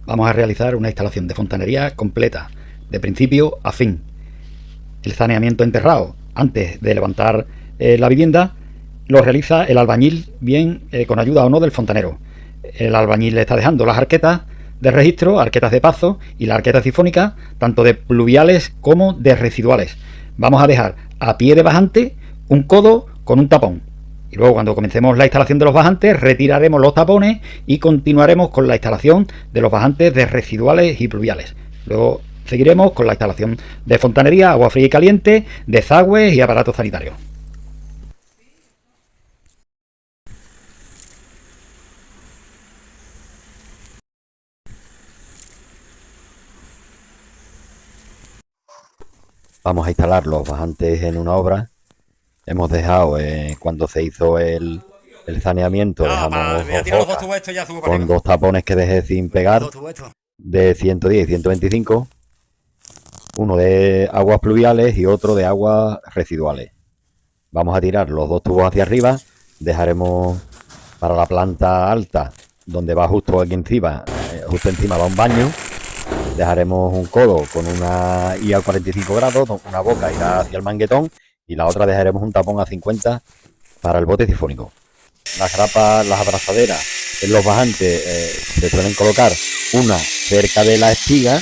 Vamos a realizar una instalación de fontanería completa, de principio a fin. El saneamiento enterrado antes de levantar la vivienda lo realiza el albañil, bien con ayuda o no del fontanero. El albañil le está dejando las arquetas de registro, arquetas de paso y la arqueta sifónica, tanto de pluviales como de residuales. Vamos a dejar a pie de bajante un codo con un tapón. Y luego, cuando comencemos la instalación de los bajantes, retiraremos los tapones y continuaremos con la instalación de los bajantes de residuales y pluviales. Luego seguiremos con la instalación de fontanería, agua fría y caliente, desagües y aparatos sanitarios. Vamos a instalar los bajantes en una obra. Hemos dejado, cuando se hizo el saneamiento, dejamos dos bocas con dos tapones que dejé sin pegar, de 110 y 125, uno de aguas pluviales y otro de aguas residuales. Vamos a tirar los dos tubos hacia arriba, dejaremos para la planta alta, donde va justo aquí encima, justo encima va un baño, dejaremos un codo con una IA a 45 grados, una boca irá hacia el manguetón y la otra dejaremos un tapón a 50 para el bote sifónico. Las grapas, las abrazaderas en los bajantes se suelen colocar una cerca de la espiga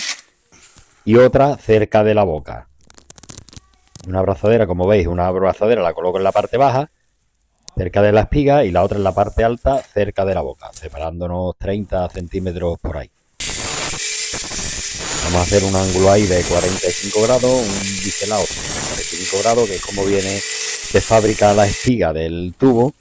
y otra cerca de la boca. Una abrazadera, como veis, una abrazadera la coloco en la parte baja, cerca de la espiga, y la otra en la parte alta, cerca de la boca, separándonos 30 centímetros por ahí. Vamos a hacer un ángulo ahí de 45 grados, un biselado de 45 grados, que es como viene de fábrica la espiga del tubo.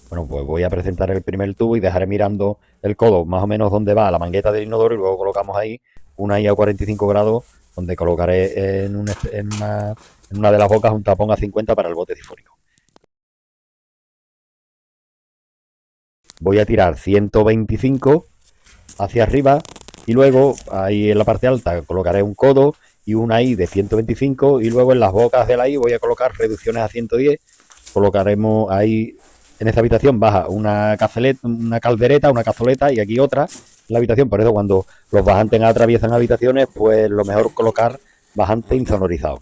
Bueno, pues voy a presentar el primer tubo y dejaré mirando el codo más o menos donde va la mangueta del inodoro, y luego colocamos ahí una IA a 45 grados donde colocaré en una de las bocas un tapón a 50 para el bote sifónico. Voy a tirar 125 hacia arriba y luego ahí en la parte alta colocaré un codo y una I de 125, y luego en las bocas de la I voy a colocar reducciones a 110. Colocaremos ahí en esta habitación baja una caldereta, una cazoleta, y aquí otra en la habitación. Por eso, cuando los bajantes atraviesan habitaciones, pues lo mejor colocar bajante insonorizado.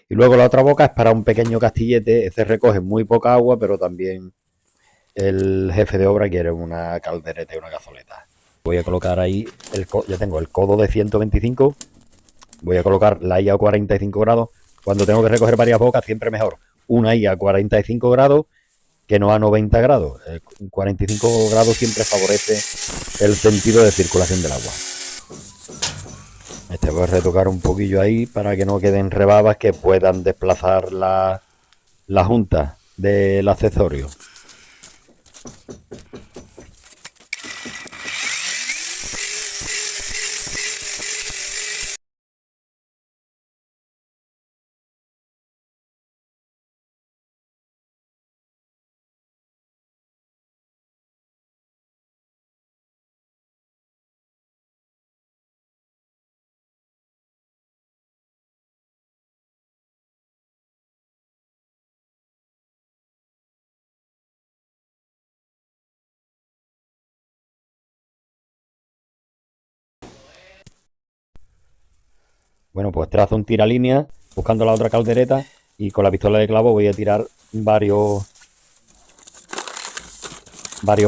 Y luego la otra boca es para un pequeño castillete. Ese recoge muy poca agua, pero también el jefe de obra quiere una caldereta y una cazoleta. Voy a colocar ahí, ya tengo el codo de 125, voy a colocar la IA a 45 grados. Cuando tengo que recoger varias bocas, siempre mejor una IA a 45 grados que no a 90 grados. 45 grados siempre favorece el sentido de circulación del agua. Voy a retocar un poquillo ahí para que no queden rebabas que puedan desplazar la junta del accesorio. Bueno, pues trazo un tiralínea buscando la otra caldereta, y con la pistola de clavo voy a tirar varios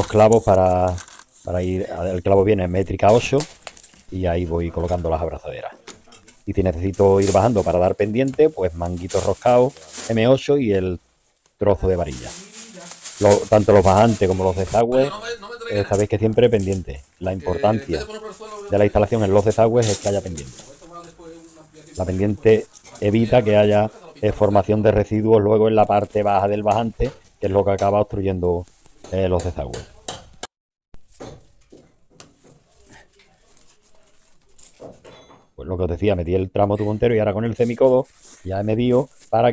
clavos para ir. El clavo viene en métrica 8 y ahí voy colocando las abrazaderas. Y si necesito ir bajando para dar pendiente, pues manguitos roscados M8 y el trozo de varilla. Tanto los bajantes como los desagües, sabéis que siempre pendiente. La importancia de la instalación en los desagües es que haya pendiente. La pendiente evita que haya formación de residuos luego en la parte baja del bajante, que es lo que acaba obstruyendo los desagües. Pues lo que os decía, metí el tramo tubo entero y ahora con el semicodo ya he medido para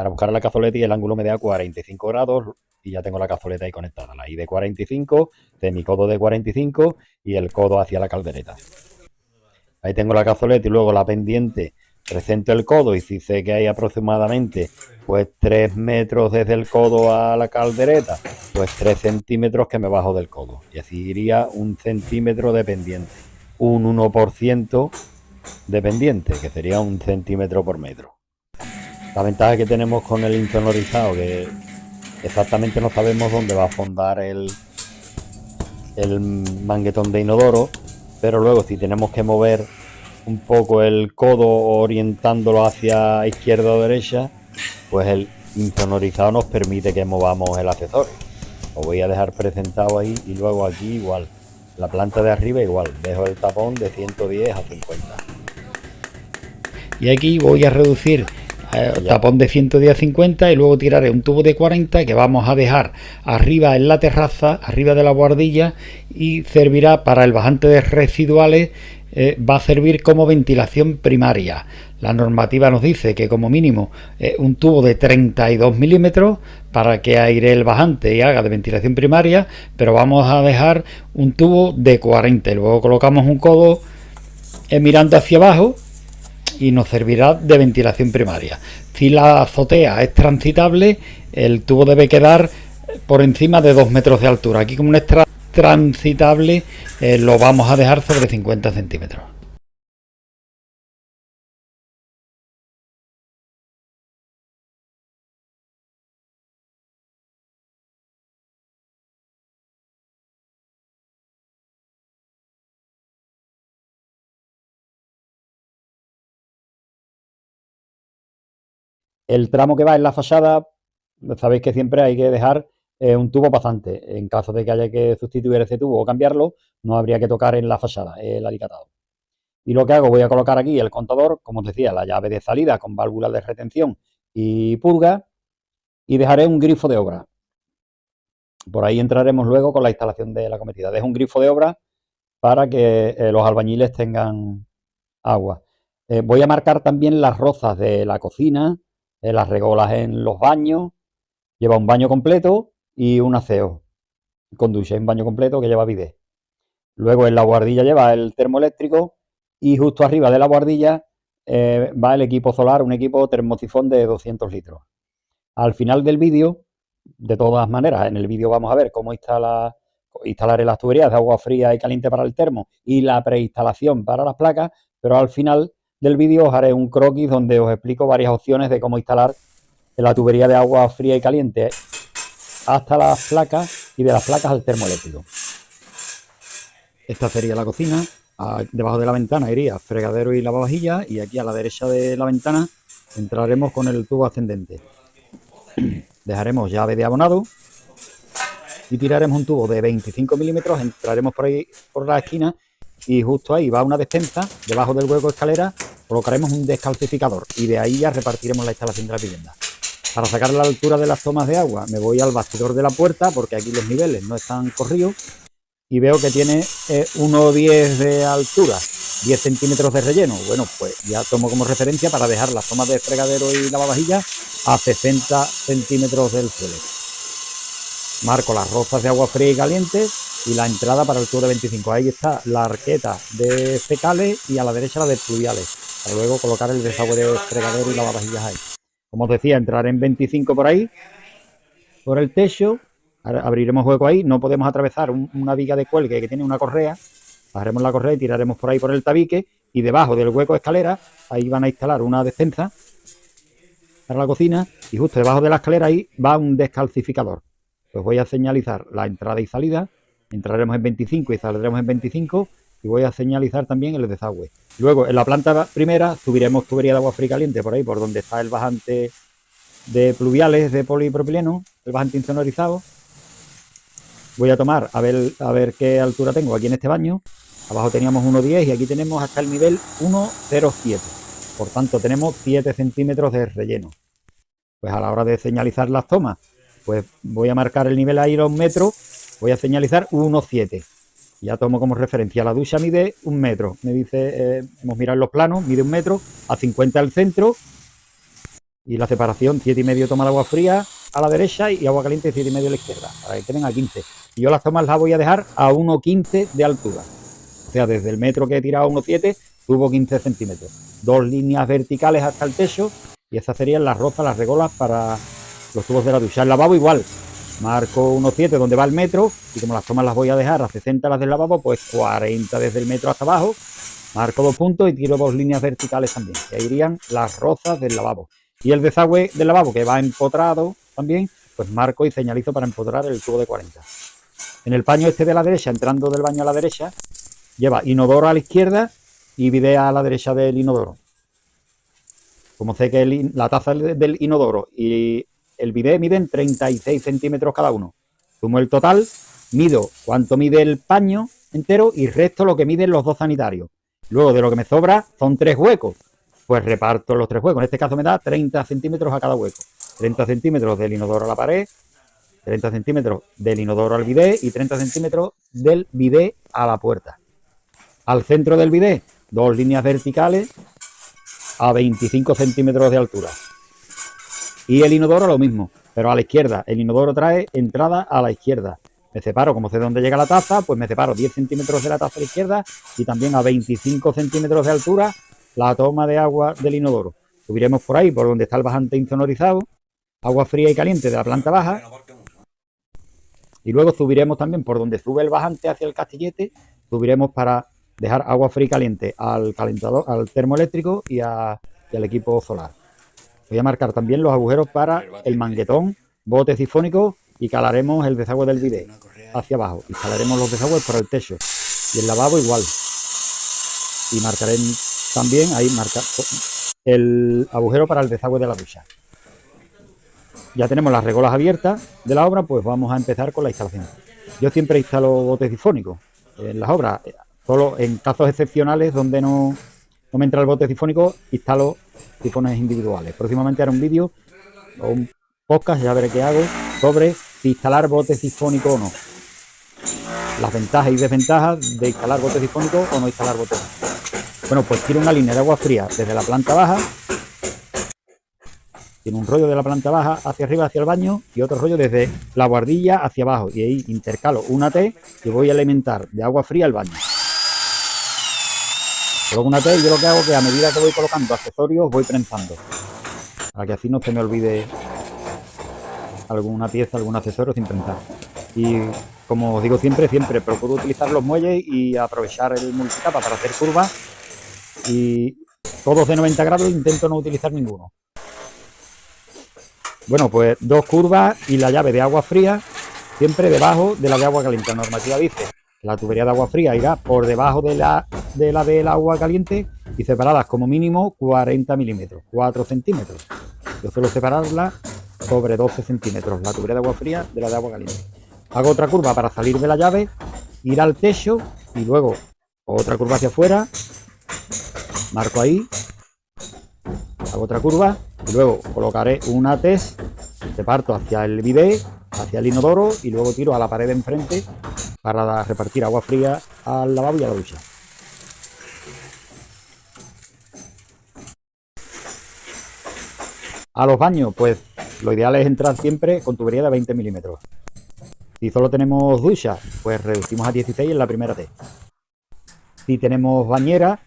buscar la cazoleta, y el ángulo me da 45 grados, y ya tengo la cazoleta ahí conectada. La I de 45, semicodo de 45 y el codo hacia la caldereta. Ahí tengo la cazoleta, y luego la pendiente presento el codo y si sé que hay aproximadamente pues 3 metros desde el codo a la caldereta, pues 3 centímetros que me bajo del codo. Y así iría 1 centímetro de pendiente. Un 1% de pendiente, que sería 1 centímetro por metro. La ventaja que tenemos con el insonorizado, que exactamente no sabemos dónde va a fondar el manguetón de inodoro, pero luego si tenemos que mover un poco el codo orientándolo hacia izquierda o derecha, pues el insonorizado nos permite que movamos el accesorio. Lo voy a dejar presentado ahí y luego aquí igual, la planta de arriba igual, dejo el tapón de 110 a 50. Y aquí voy a reducir el tapón de 110 a 50 y luego tiraré un tubo de 40 que vamos a dejar arriba en la terraza, arriba de la buhardilla, y servirá para el bajante de residuales. Va a servir como ventilación primaria. La normativa nos dice que como mínimo un tubo de 32 milímetros para que aire el bajante y haga de ventilación primaria, pero vamos a dejar un tubo de 40. Luego colocamos un codo mirando hacia abajo y nos servirá de ventilación primaria. Si la azotea es transitable, el tubo debe quedar por encima de 2 metros de altura. Aquí, como no es transitable, lo vamos a dejar sobre 50 centímetros. El tramo que va en la fachada, sabéis que siempre hay que dejar un tubo pasante. En caso de que haya que sustituir ese tubo o cambiarlo, no habría que tocar en la fachada el alicatado. Y lo que hago, voy a colocar aquí el contador, como os decía, la llave de salida con válvulas de retención y purga, y dejaré un grifo de obra. Por ahí entraremos luego con la instalación de la cometida. Dejo un grifo de obra para que los albañiles tengan agua. Voy a marcar también las rozas de la cocina, las regolas en los baños. Lleva un baño completo y un aseo con ducha, un baño completo que lleva bidet. Luego en la buhardilla lleva el termoeléctrico y justo arriba de la buhardilla va el equipo solar, un equipo termosifón de 200 litros. Al final del vídeo, de todas maneras, en el vídeo vamos a ver cómo instalaré las tuberías de agua fría y caliente para el termo y la preinstalación para las placas, pero al final del vídeo os haré un croquis donde os explico varias opciones de cómo instalar la tubería de agua fría y caliente hasta las placas y de las placas al termoeléctrico. Esta sería la cocina. Debajo de la ventana iría fregadero y lavavajillas, y aquí a la derecha de la ventana entraremos con el tubo ascendente. Dejaremos llave de abonado y tiraremos un tubo de 25 milímetros, entraremos por ahí por la esquina y justo ahí va una despensa, debajo del hueco de escalera colocaremos un descalcificador y de ahí ya repartiremos la instalación de la vivienda. Para sacar la altura de las tomas de agua me voy al bastidor de la puerta porque aquí los niveles no están corridos y veo que tiene 1,10 de altura, 10 centímetros de relleno. Bueno, pues ya tomo como referencia para dejar las tomas de fregadero y lavavajillas a 60 centímetros del suelo. Marco las rozas de agua fría y caliente y la entrada para el tubo de 25. Ahí está la arqueta de fecales y a la derecha la de pluviales, para luego colocar el desagüe de fregadero y lavavajillas ahí. Como os decía, entraré en 25 por ahí, por el techo. Abriremos hueco ahí, no podemos atravesar una viga de cuelgue que tiene una correa, bajaremos la correa y tiraremos por ahí por el tabique, y debajo del hueco de escalera ahí van a instalar una despensa para la cocina y justo debajo de la escalera ahí va un descalcificador. Pues voy a señalizar la entrada y salida, entraremos en 25 y saldremos en 25 y voy a señalizar también el desagüe. Luego en la planta primera subiremos tubería de agua fría y caliente por ahí, por donde está el bajante de pluviales de polipropileno, el bajante insonorizado. Voy a tomar a ver qué altura tengo aquí en este baño. Abajo teníamos 1,10 y aquí tenemos hasta el nivel 1,07. Por tanto, tenemos 7 centímetros de relleno. Pues a la hora de señalizar las tomas, pues voy a marcar el nivel ahí 2 metros. Voy a señalizar 1,7. Ya tomo como referencia. La ducha mide 1 metro. Me dice, hemos mirado los planos, mide 1 metro, a 50 el centro. Y la separación, 7,5 toma de agua fría a la derecha y agua caliente 7,5 a la izquierda, para que queden a 15. Y yo las tomas las voy a dejar a 1,15 de altura. O sea, desde el metro que he tirado a 1,7, subo 15 centímetros. 2 líneas verticales hasta el techo, y esas serían las rozas, las regolas para los tubos de la ducha. El lavabo igual, marco unos 7 donde va el metro, y como las tomas las voy a dejar a 60 las del lavabo, pues 40 desde el metro hasta abajo, marco 2 puntos y tiro 2 líneas verticales también, que ahí irían las rozas del lavabo. Y el desagüe del lavabo, que va empotrado también, pues marco y señalizo para empotrar el tubo de 40. En el paño este de la derecha, entrando del baño a la derecha, lleva inodoro a la izquierda y bidet a la derecha del inodoro. Como sé que la taza del inodoro y el bidet miden 36 centímetros cada uno. Sumo el total, mido cuánto mide el paño entero y resto lo que miden los 2 sanitarios. Luego de lo que me sobra son 3 huecos. Pues reparto los 3 huecos. En este caso me da 30 centímetros a cada hueco. 30 centímetros del inodoro a la pared, 30 centímetros del inodoro al bidet y 30 centímetros del bidet a la puerta. Al centro del bidet, 2 líneas verticales a 25 centímetros de altura. Y el inodoro lo mismo, pero a la izquierda. El inodoro trae entrada a la izquierda. Me separo, como sé dónde llega la taza, pues me separo 10 centímetros de la taza a la izquierda y también a 25 centímetros de altura la toma de agua del inodoro. Subiremos por ahí, por donde está el bajante insonorizado, agua fría y caliente de la planta baja. Y luego subiremos también por donde sube el bajante hacia el castillete, subiremos para dejar agua fría y caliente al calentador, al termoeléctrico y al equipo solar. Voy a marcar también los agujeros para el manguetón, bote sifónico y calaremos el desagüe del bidet hacia abajo. Instalaremos los desagües por el techo y el lavabo igual. Y marcaré también ahí el agujero para el desagüe de la ducha. Ya tenemos las regolas abiertas de la obra, pues vamos a empezar con la instalación. Yo siempre instalo botes sifónicos en las obras. Solo en casos excepcionales donde no me entra el bote sifónico, instalo sifones individuales. Próximamente haré un vídeo o un podcast, ya veré qué hago, sobre si instalar bote sifónico o no. Las ventajas y desventajas de instalar bote sifónico o no instalar bote sifónico. Bueno, pues tiro una línea de agua fría desde la planta baja. Tiene un rollo de la planta baja hacia arriba, hacia el baño, y otro rollo desde la guardilla hacia abajo. Y ahí intercalo una T y voy a alimentar de agua fría el baño. Coloco una T y yo lo que hago es que a medida que voy colocando accesorios voy prensando. Para que así no se me olvide alguna pieza, algún accesorio sin prensar. Y como os digo siempre procuro utilizar los muelles y aprovechar el multicapa para hacer curvas. Y todos de 90 grados intento no utilizar ninguno. Bueno, pues 2 curvas y la llave de agua fría siempre debajo de la de agua caliente. La normativa dice que la tubería de agua fría irá por debajo de la del agua caliente y separadas como mínimo 40 milímetros, 4 centímetros. Yo suelo separarla sobre 12 centímetros, la tubería de agua fría de la de agua caliente. Hago otra curva para salir de la llave, ir al techo y luego otra curva hacia afuera. Marco ahí, hago otra curva y luego colocaré una test, reparto hacia el bidet, hacia el inodoro y luego tiro a la pared de enfrente para repartir agua fría al lavabo y a la ducha. A los baños, pues lo ideal es entrar siempre con tubería de 20 milímetros. Si solo tenemos ducha, pues reducimos a 16 en la primera T. Si tenemos bañera,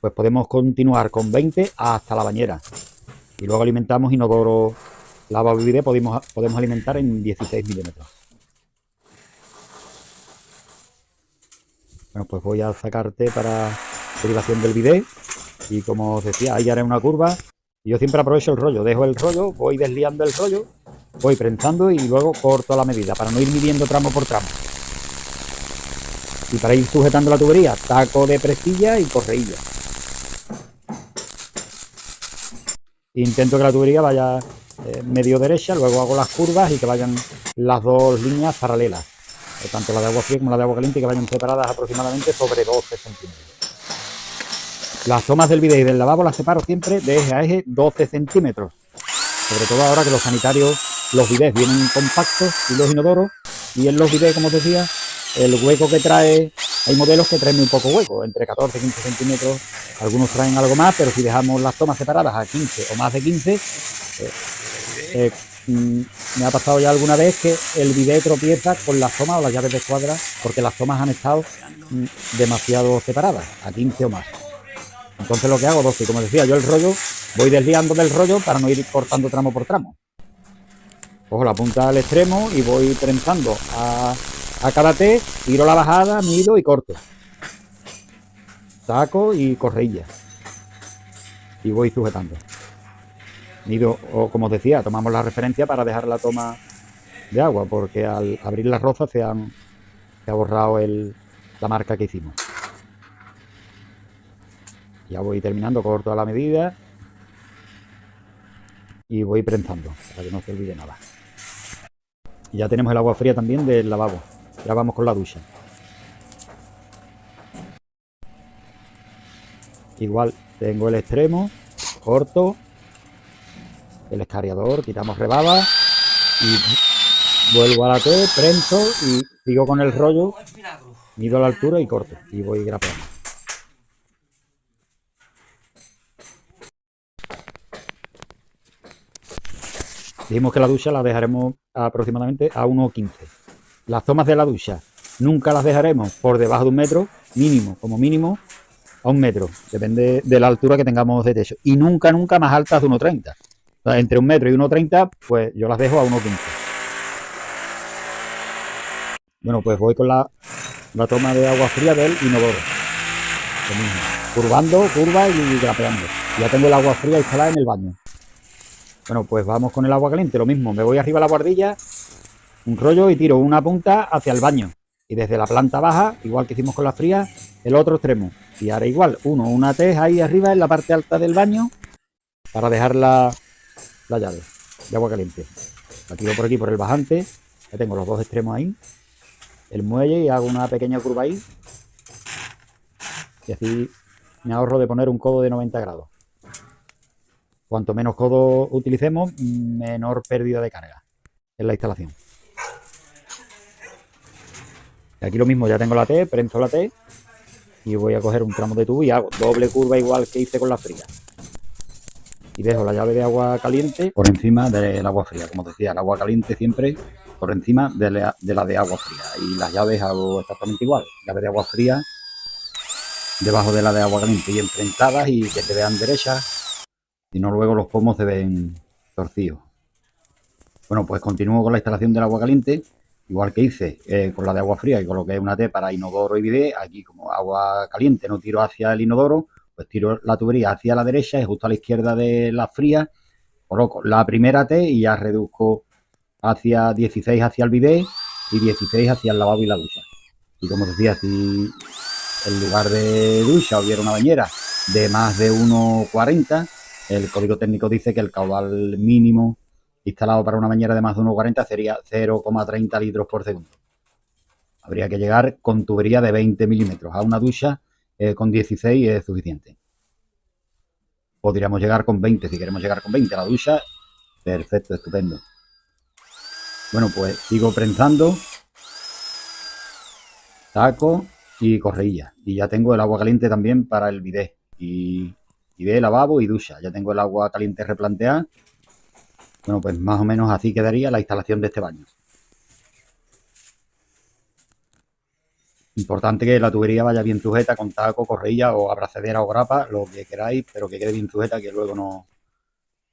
pues podemos continuar con 20 hasta la bañera. Y luego alimentamos inodoro, lavabo y bidet, podemos alimentar en 16 milímetros. Bueno, pues voy a sacarte para derivación del bidet. Y como os decía, ahí haré una curva. Y yo siempre aprovecho el rollo, dejo el rollo, voy desliando el rollo, voy prensando y luego corto la medida para no ir midiendo tramo por tramo. Y para ir sujetando la tubería, taco de prestilla y correilla. Intento que la tubería vaya medio derecha, luego hago las curvas y que vayan las 2 líneas paralelas. Tanto la de agua fría como la de agua caliente, que vayan separadas aproximadamente sobre 12 centímetros. Las tomas del bidet y del lavabo las separo siempre de eje a eje 12 centímetros. Sobre todo ahora que los sanitarios, los bidets vienen compactos y los inodoros. Y en los bidets, como os decía, el hueco que trae, hay modelos que traen muy poco hueco, entre 14 y 15 centímetros. Algunos traen algo más, pero si dejamos las tomas separadas a 15 o más de 15, me ha pasado ya alguna vez que el bidet tropieza con las tomas o las llaves de escuadra porque las tomas han estado demasiado separadas, a 15 o más. Entonces lo que hago, 12, como decía yo, el rollo, voy desviando del rollo para no ir cortando tramo por tramo. Cojo la punta al extremo y voy trenzando a cada T, tiro la bajada, mido y corto. Saco y correilla. Y voy sujetando. Mido, o como os decía, tomamos la referencia para dejar la toma de agua, porque al abrir las rozas se ha borrado la marca que hicimos. Ya voy terminando, corto a la medida y voy prensando para que no se olvide nada. Y ya tenemos el agua fría también del lavabo. Ya vamos con la ducha. Igual tengo el extremo, corto, el escariador, quitamos rebaba y vuelvo a la T, prenso y sigo con el rollo, mido la altura y corto y voy grapeando. Dijimos que la ducha la dejaremos aproximadamente a 1,15. Las tomas de la ducha nunca las dejaremos por debajo de 1 metro, mínimo, como mínimo, a 1 metro. Depende de la altura que tengamos de techo. Y nunca más altas de 1,30. O sea, entre 1 metro y 1,30, pues yo las dejo a 1,15. Bueno, pues voy con la toma de agua fría del inodoro. Lo mismo. Curvando, curva y grapeando. Ya tengo el agua fría instalada en el baño. Bueno, pues vamos con el agua caliente, lo mismo. Me voy arriba a la guardilla, un rollo y tiro una punta hacia el baño. Y desde la planta baja, igual que hicimos con la fría, el otro extremo. Y ahora igual, una T ahí arriba en la parte alta del baño para dejar la llave de agua caliente. La tiro por aquí por el bajante. Ya tengo los dos extremos ahí. El muelle y hago una pequeña curva ahí. Y así me ahorro de poner un codo de 90 grados. Cuanto menos codo utilicemos, menor pérdida de carga en la instalación. Y aquí lo mismo, ya tengo la T, prenso la T y voy a coger un tramo de tubo y hago doble curva igual que hice con la fría. Y dejo la llave de agua caliente por encima del agua fría. Como decía, el agua caliente siempre por encima de la de agua fría. Y las llaves hago exactamente igual. Llave de agua fría debajo de la de agua caliente y enfrentadas y que se vean derechas. Si no, luego los pomos se ven torcidos. Bueno, pues continúo con la instalación del agua caliente, igual que hice con la de agua fría y coloqué una T para inodoro y bidet. Aquí, como agua caliente no tiro hacia el inodoro, pues tiro la tubería hacia la derecha y justo a la izquierda de la fría coloco la primera T y ya reduzco hacia 16 hacia el bidet y 16 hacia el lavabo y la ducha. Y como decía, si en lugar de ducha hubiera una bañera de más de 1,40, el código técnico dice que el caudal mínimo instalado para una bañera de más de 1,40 sería 0,30 litros por segundo. Habría que llegar con tubería de 20 milímetros. A una ducha con 16 es suficiente. Podríamos llegar con 20, si queremos llegar con 20 a la ducha. Perfecto, estupendo. Bueno, pues sigo prensando. Saco y correilla. Y ya tengo el agua caliente también para el bidet. Y bidet, lavabo y ducha. Ya tengo el agua caliente replanteada. Bueno, pues más o menos así quedaría la instalación de este baño. Importante que la tubería vaya bien sujeta con taco, correilla o abrazadera o grapa, lo que queráis, pero que quede bien sujeta, que luego no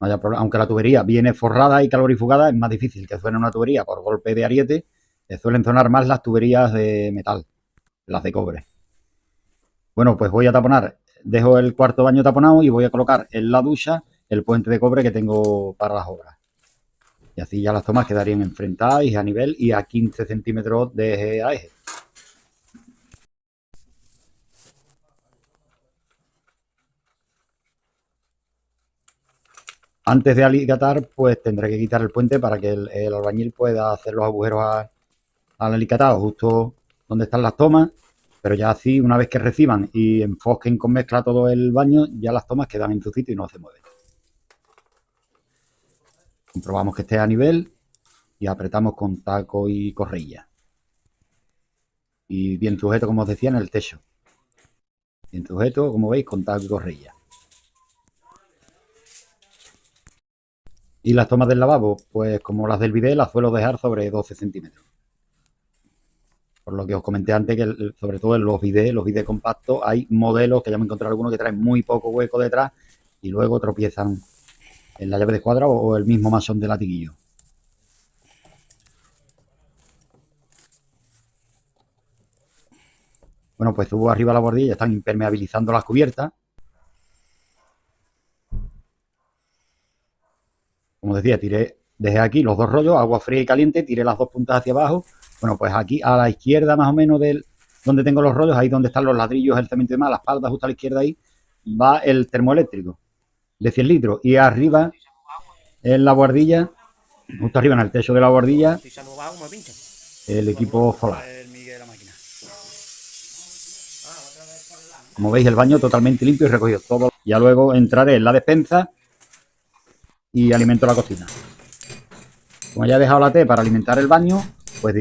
haya problema. Aunque la tubería viene forrada y calorifugada, es más difícil que suene una tubería por golpe de ariete. Suelen sonar más las tuberías de metal, las de cobre. Bueno, pues voy a taponar. Dejo el cuarto baño taponado y voy a colocar en la ducha el puente de cobre que tengo para las obras. Y así ya las tomas quedarían enfrentadas y a nivel y a 15 centímetros de eje a eje. Antes de alicatar, pues tendré que quitar el puente para que el albañil pueda hacer los agujeros al alicatado justo donde están las tomas, pero ya así, una vez que reciban y enfoquen con mezcla todo el baño, ya las tomas quedan en su sitio y no se mueven. Comprobamos que esté a nivel y apretamos con taco y correilla. Y bien sujeto, como os decía, en el techo. Bien sujeto, como veis, con taco y correilla. Y las tomas del lavabo, pues como las del bidet, las suelo dejar sobre 12 centímetros. Por lo que os comenté antes, que sobre todo en los bidés compactos, hay modelos que ya me encontré algunos que traen muy poco hueco detrás y luego tropiezan en la llave de escuadra o el mismo masón de latiguillo. Bueno, pues subo arriba la bordilla, están impermeabilizando las cubiertas. Como decía, dejé aquí los dos rollos, agua fría y caliente, tiré las dos puntas hacia abajo. Bueno, pues aquí a la izquierda más o menos donde tengo los rollos, ahí donde están los ladrillos, el cemento y demás, la espalda justo a la izquierda ahí, va el termoeléctrico de 100 litros. Y arriba, en la bordilla, justo arriba en el techo de la bordilla, el equipo solar. Como veis, el baño totalmente limpio y recogido todo. Ya luego entraré en la despensa y alimento la cocina. Como ya he dejado la T para alimentar el baño, pues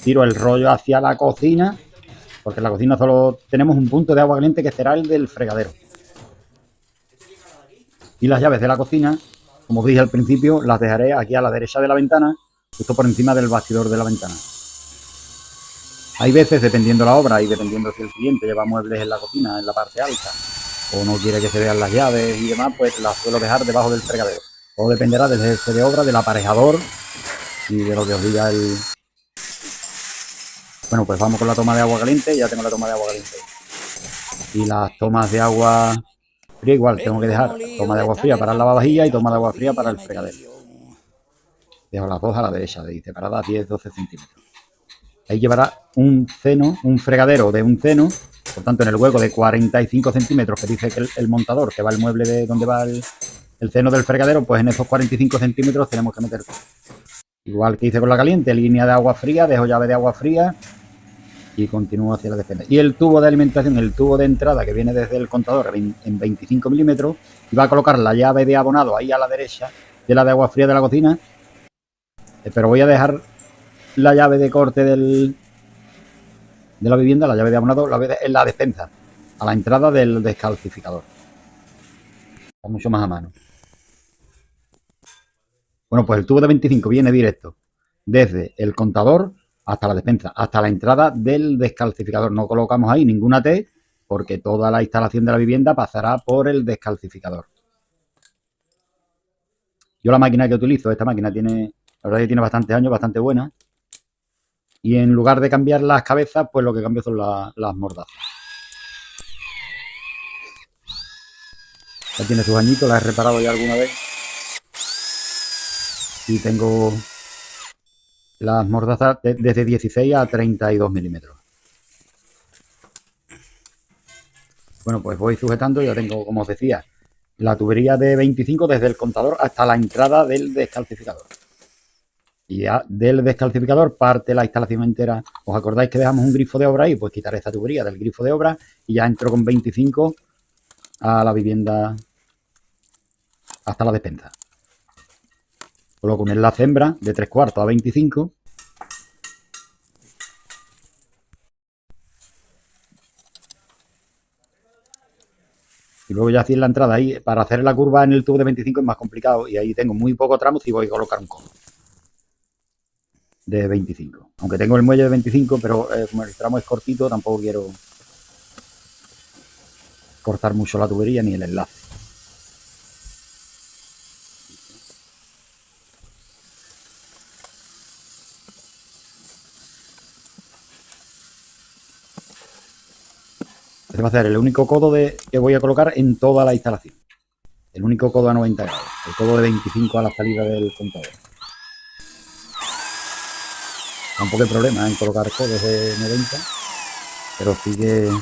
tiro el rollo hacia la cocina, porque en la cocina solo tenemos un punto de agua caliente que será el del fregadero. Y las llaves de la cocina, como os dije al principio, las dejaré aquí a la derecha de la ventana, justo por encima del bastidor de la ventana. Hay veces, dependiendo la obra y dependiendo si el cliente lleva muebles en la cocina, en la parte alta, o no quiere que se vean las llaves y demás, pues las suelo dejar debajo del fregadero. Todo dependerá del jefe de obra, del aparejador y de lo que os diga el... Bueno, pues vamos con la toma de agua caliente. Ya tengo la toma de agua caliente. Y las tomas de agua fría igual, tengo que dejar toma de agua fría para el lavavajillas y toma de agua fría para el fregadero. Dejo las dos a la derecha, separadas 10-12 centímetros. Ahí llevará un fregadero de un seno, por tanto en el hueco de 45 centímetros que dice que el montador, que va el mueble de donde va el seno del fregadero, pues en esos 45 centímetros tenemos que meter. Igual que hice con la caliente, línea de agua fría, dejo llave de agua fría y continúo hacia la despensa. Y el tubo de alimentación, el tubo de entrada que viene desde el contador en 25 milímetros, y va a colocar la llave de abonado ahí a la derecha de la de agua fría de la cocina, pero voy a dejar la llave de corte de la vivienda, la llave de abonado, en la despensa, a la entrada del descalcificador. Está mucho más a mano. Bueno, pues el tubo de 25 viene directo desde el contador hasta la despensa, hasta la entrada del descalcificador. No colocamos ahí ninguna T porque toda la instalación de la vivienda pasará por el descalcificador. Yo la máquina que utilizo, esta máquina tiene, la verdad que tiene bastantes años, bastante buena. Y en lugar de cambiar las cabezas, pues lo que cambio son las mordazas. Ya tiene sus añitos, la he reparado ya alguna vez. Y tengo las mordazas desde 16 a 32 milímetros. Bueno, pues voy sujetando, ya tengo, como os decía, la tubería de 25 desde el contador hasta la entrada del descalcificador. Y ya del descalcificador parte la instalación entera. ¿Os acordáis que dejamos un grifo de obra ahí? Pues quitaré esta tubería del grifo de obra y ya entro con 25 a la vivienda hasta la despensa. Coloco un enlace hembra de 3/4 a 25. Y luego ya así en la entrada ahí, para hacer la curva en el tubo de 25 es más complicado. Y ahí tengo muy poco tramo si voy a colocar un codo de 25. Aunque tengo el muelle de 25, pero como el tramo es cortito, tampoco quiero cortar mucho la tubería ni el enlace. Este va a ser el único codo que voy a colocar en toda la instalación. El único codo a 90 grados. El codo de 25 a la salida del contador. Tampoco hay problema en colocar codos de 90, pero sí que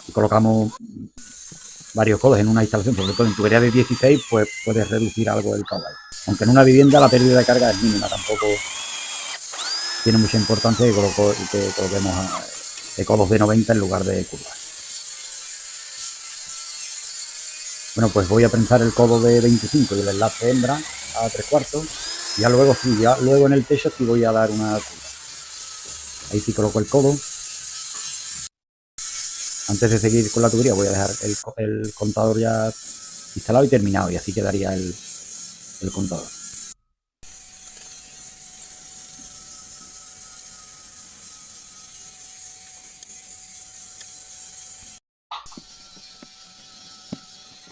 si colocamos varios codos en una instalación, sobre todo en tubería de 16, pues puedes reducir algo el caudal. Aunque en una vivienda la pérdida de carga es mínima, tampoco tiene mucha importancia que coloquemos codos de 90 en lugar de curvas. Bueno, pues voy a prensar el codo de 25 y el enlace hembra a 3/4. Ya luego en el techo sí voy a dar una curva. Ahí sí coloco el codo. Antes de seguir con la tubería voy a dejar el contador ya instalado y terminado, y así quedaría el contador.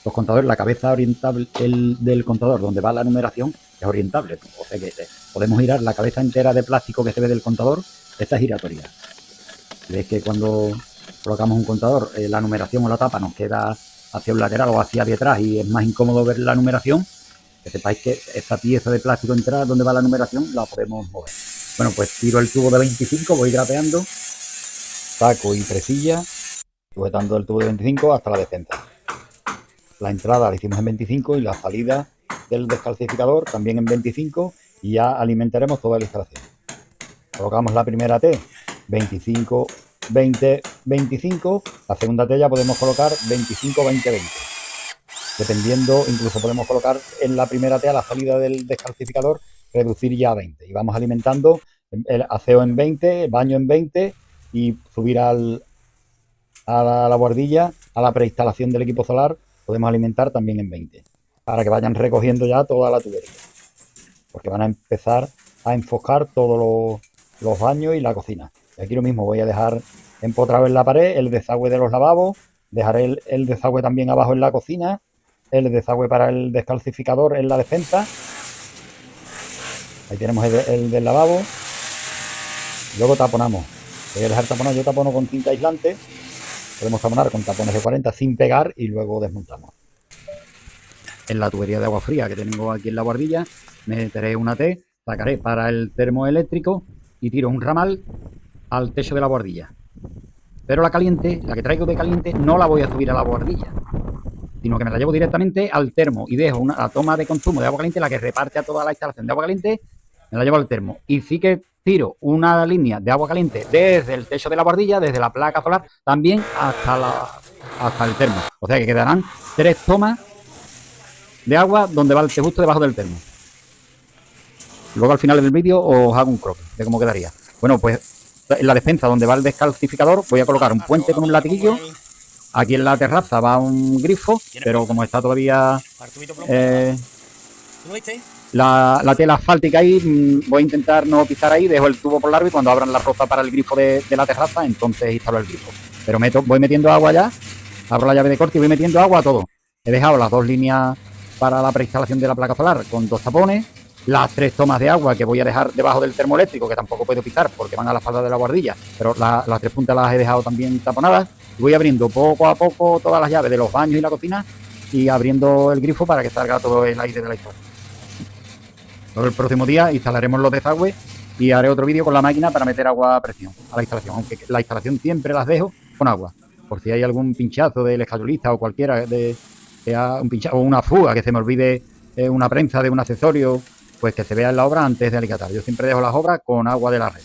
los contadores, la cabeza orientable del contador, donde va la numeración, es orientable. O sea que podemos girar la cabeza entera de plástico que se ve del contador, esta es giratoria. Ves que cuando colocamos un contador, la numeración o la tapa nos queda hacia un lateral o hacia detrás y es más incómodo ver la numeración, que sepáis que esa pieza de plástico entera donde va la numeración la podemos mover. Bueno, pues tiro el tubo de 25, voy grapeando, saco y presilla, sujetando el tubo de 25 hasta la despensa. La entrada la hicimos en 25 y la salida del descalcificador también en 25 y ya alimentaremos toda la instalación. Colocamos la primera T, 25, 20, 25. La segunda T ya podemos colocar 25, 20, 20. Dependiendo, incluso podemos colocar en la primera T a la salida del descalcificador, reducir ya a 20. Y vamos alimentando el aseo en 20, el baño en 20 y subir a la buhardilla, a la preinstalación del equipo solar, podemos alimentar también en 20. Para que vayan recogiendo ya toda la tubería. Porque van a empezar a enfocar todos los baños y la cocina. Y aquí lo mismo, voy a dejar empotrado en la pared el desagüe de los lavabos, dejaré el desagüe también abajo en la cocina, el desagüe para el descalcificador en la despensa. Ahí tenemos el del lavabo. Luego taponamos. Voy a dejar taponado, yo tapono con cinta aislante. Podemos taponar con tapones de 40 sin pegar y luego desmontamos. En la tubería de agua fría que tengo aquí en la buhardilla, meteré una T, sacaré para el termoeléctrico y tiro un ramal al techo de la buhardilla. Pero la caliente, la que traigo de caliente, no la voy a subir a la buhardilla, sino que me la llevo directamente al termo y dejo la toma de consumo de agua caliente, la que reparte a toda la instalación de agua caliente, me la llevo al termo. Y sí que tiro una línea de agua caliente desde el techo de la buhardilla, desde la placa solar, también hasta el termo. O sea que quedarán 3 tomas de agua donde va el justo debajo del termo. Luego al final del vídeo os hago un croquis de cómo quedaría. Bueno, pues en la despensa donde va el descalcificador voy a colocar un puente con un latiguillo. Aquí en la terraza va un grifo, pero como está todavía la tela asfáltica ahí, voy a intentar no pisar ahí, dejo el tubo por largo y cuando abran la roza para el grifo de la terraza, entonces instalo el grifo. Pero voy metiendo agua ya, abro la llave de corte y voy metiendo agua a todo. He dejado las 2 líneas para la preinstalación de la placa solar con 2 tapones, las 3 tomas de agua que voy a dejar debajo del termoeléctrico, que tampoco puedo pisar porque van a la espalda de la buhardilla, pero las 3 puntas las he dejado también taponadas. Voy abriendo poco a poco todas las llaves de los baños y la cocina y abriendo el grifo para que salga todo el aire de la instalación. Luego el próximo día instalaremos los desagües y haré otro vídeo con la máquina para meter agua a presión a la instalación, aunque la instalación siempre las dejo con agua, por si hay algún pinchazo del escayolista o cualquiera un pinchazo o una fuga, que se me olvide una prensa de un accesorio, pues que se vea en la obra antes de alicatar. Yo siempre dejo las obras con agua de la red.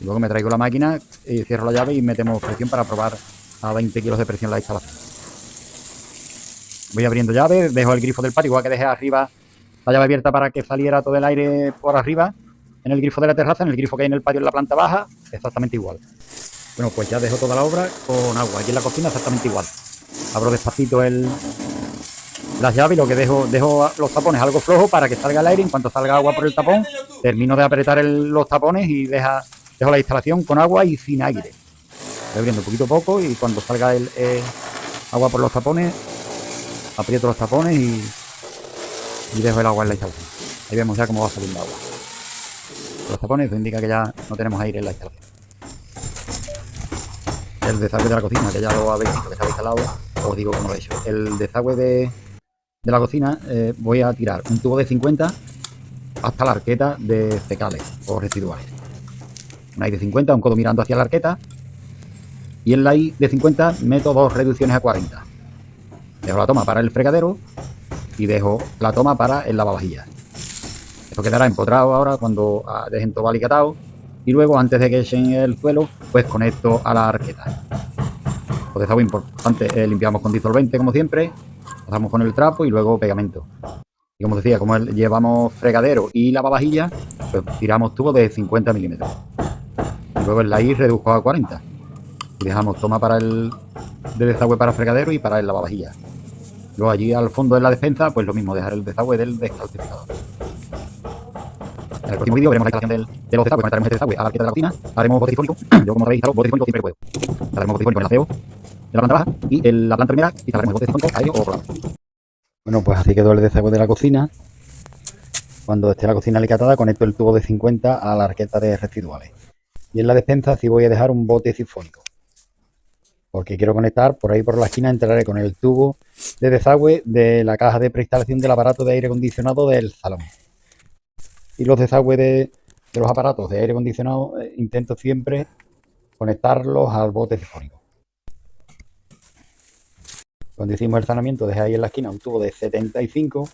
Y luego me traigo la máquina y cierro la llave y metemos presión para probar a 20 kilos de presión la instalación. Voy abriendo llave, dejo el grifo del patio, igual que dejé arriba la llave abierta para que saliera todo el aire por arriba, en el grifo de la terraza, en el grifo que hay en el patio en la planta baja, exactamente igual. Bueno, pues ya dejo toda la obra con agua. Aquí en la cocina exactamente igual. Abro despacito las llaves y lo que dejo los tapones algo flojos para que salga el aire. En cuanto salga agua por el tapón, termino de apretar los tapones y dejo la instalación con agua y sin aire. Voy abriendo poquito a poco y cuando salga el agua por los tapones, aprieto los tapones y dejo el agua en la instalación. Ahí vemos ya cómo va saliendo agua. Los tapones, eso indica que ya no tenemos aire en la instalación. El desagüe de la cocina, que ya lo habéis visto que estaba instalado, os digo cómo lo he hecho. El desagüe de la cocina, voy a tirar un tubo de 50 hasta la arqueta de fecales o residuales. Una I de 50, un codo mirando hacia la arqueta, y en la I de 50 meto 2 reducciones a 40. Dejo la toma para el fregadero y dejo la toma para el lavavajillas. Esto quedará empotrado ahora cuando dejen todo alicatado. Y luego, antes de que echen el suelo, pues conecto a la arqueta. Pues desagüe importante, limpiamos con disolvente como siempre, pasamos con el trapo y luego pegamento. Y como decía, como llevamos fregadero y lavavajillas, pues tiramos tubos de 50 milímetros. Y luego en la I reduzco a 40. Y dejamos toma para de desagüe para fregadero y para el lavavajillas. Luego allí al fondo de la despensa, pues lo mismo, dejar el desagüe del descalcificador. En el próximo vídeo veremos la instalación de los desagües, conectaremos este desagüe a la arqueta de la cocina, haremos bote sifónico. Yo, como sabéis, instalo bote sifónico siempre que puedo. Haremos bote sifónico en el aseo, de la planta baja y en la planta primera instalaremos el bote sifónico aéreo o rolado. Bueno, pues así quedó el desagüe de la cocina. Cuando esté la cocina alicatada, conecto el tubo de 50 a la arqueta de residuales. Y en la despensa sí voy a dejar un bote sifónico, porque quiero conectar por ahí por la esquina, entraré con el tubo de desagüe de la caja de preinstalación del aparato de aire acondicionado del salón. Y los desagües de los aparatos de aire acondicionado intento siempre conectarlos al bote sifónico. Cuando hicimos el saneamiento dejé ahí en la esquina un tubo de 75,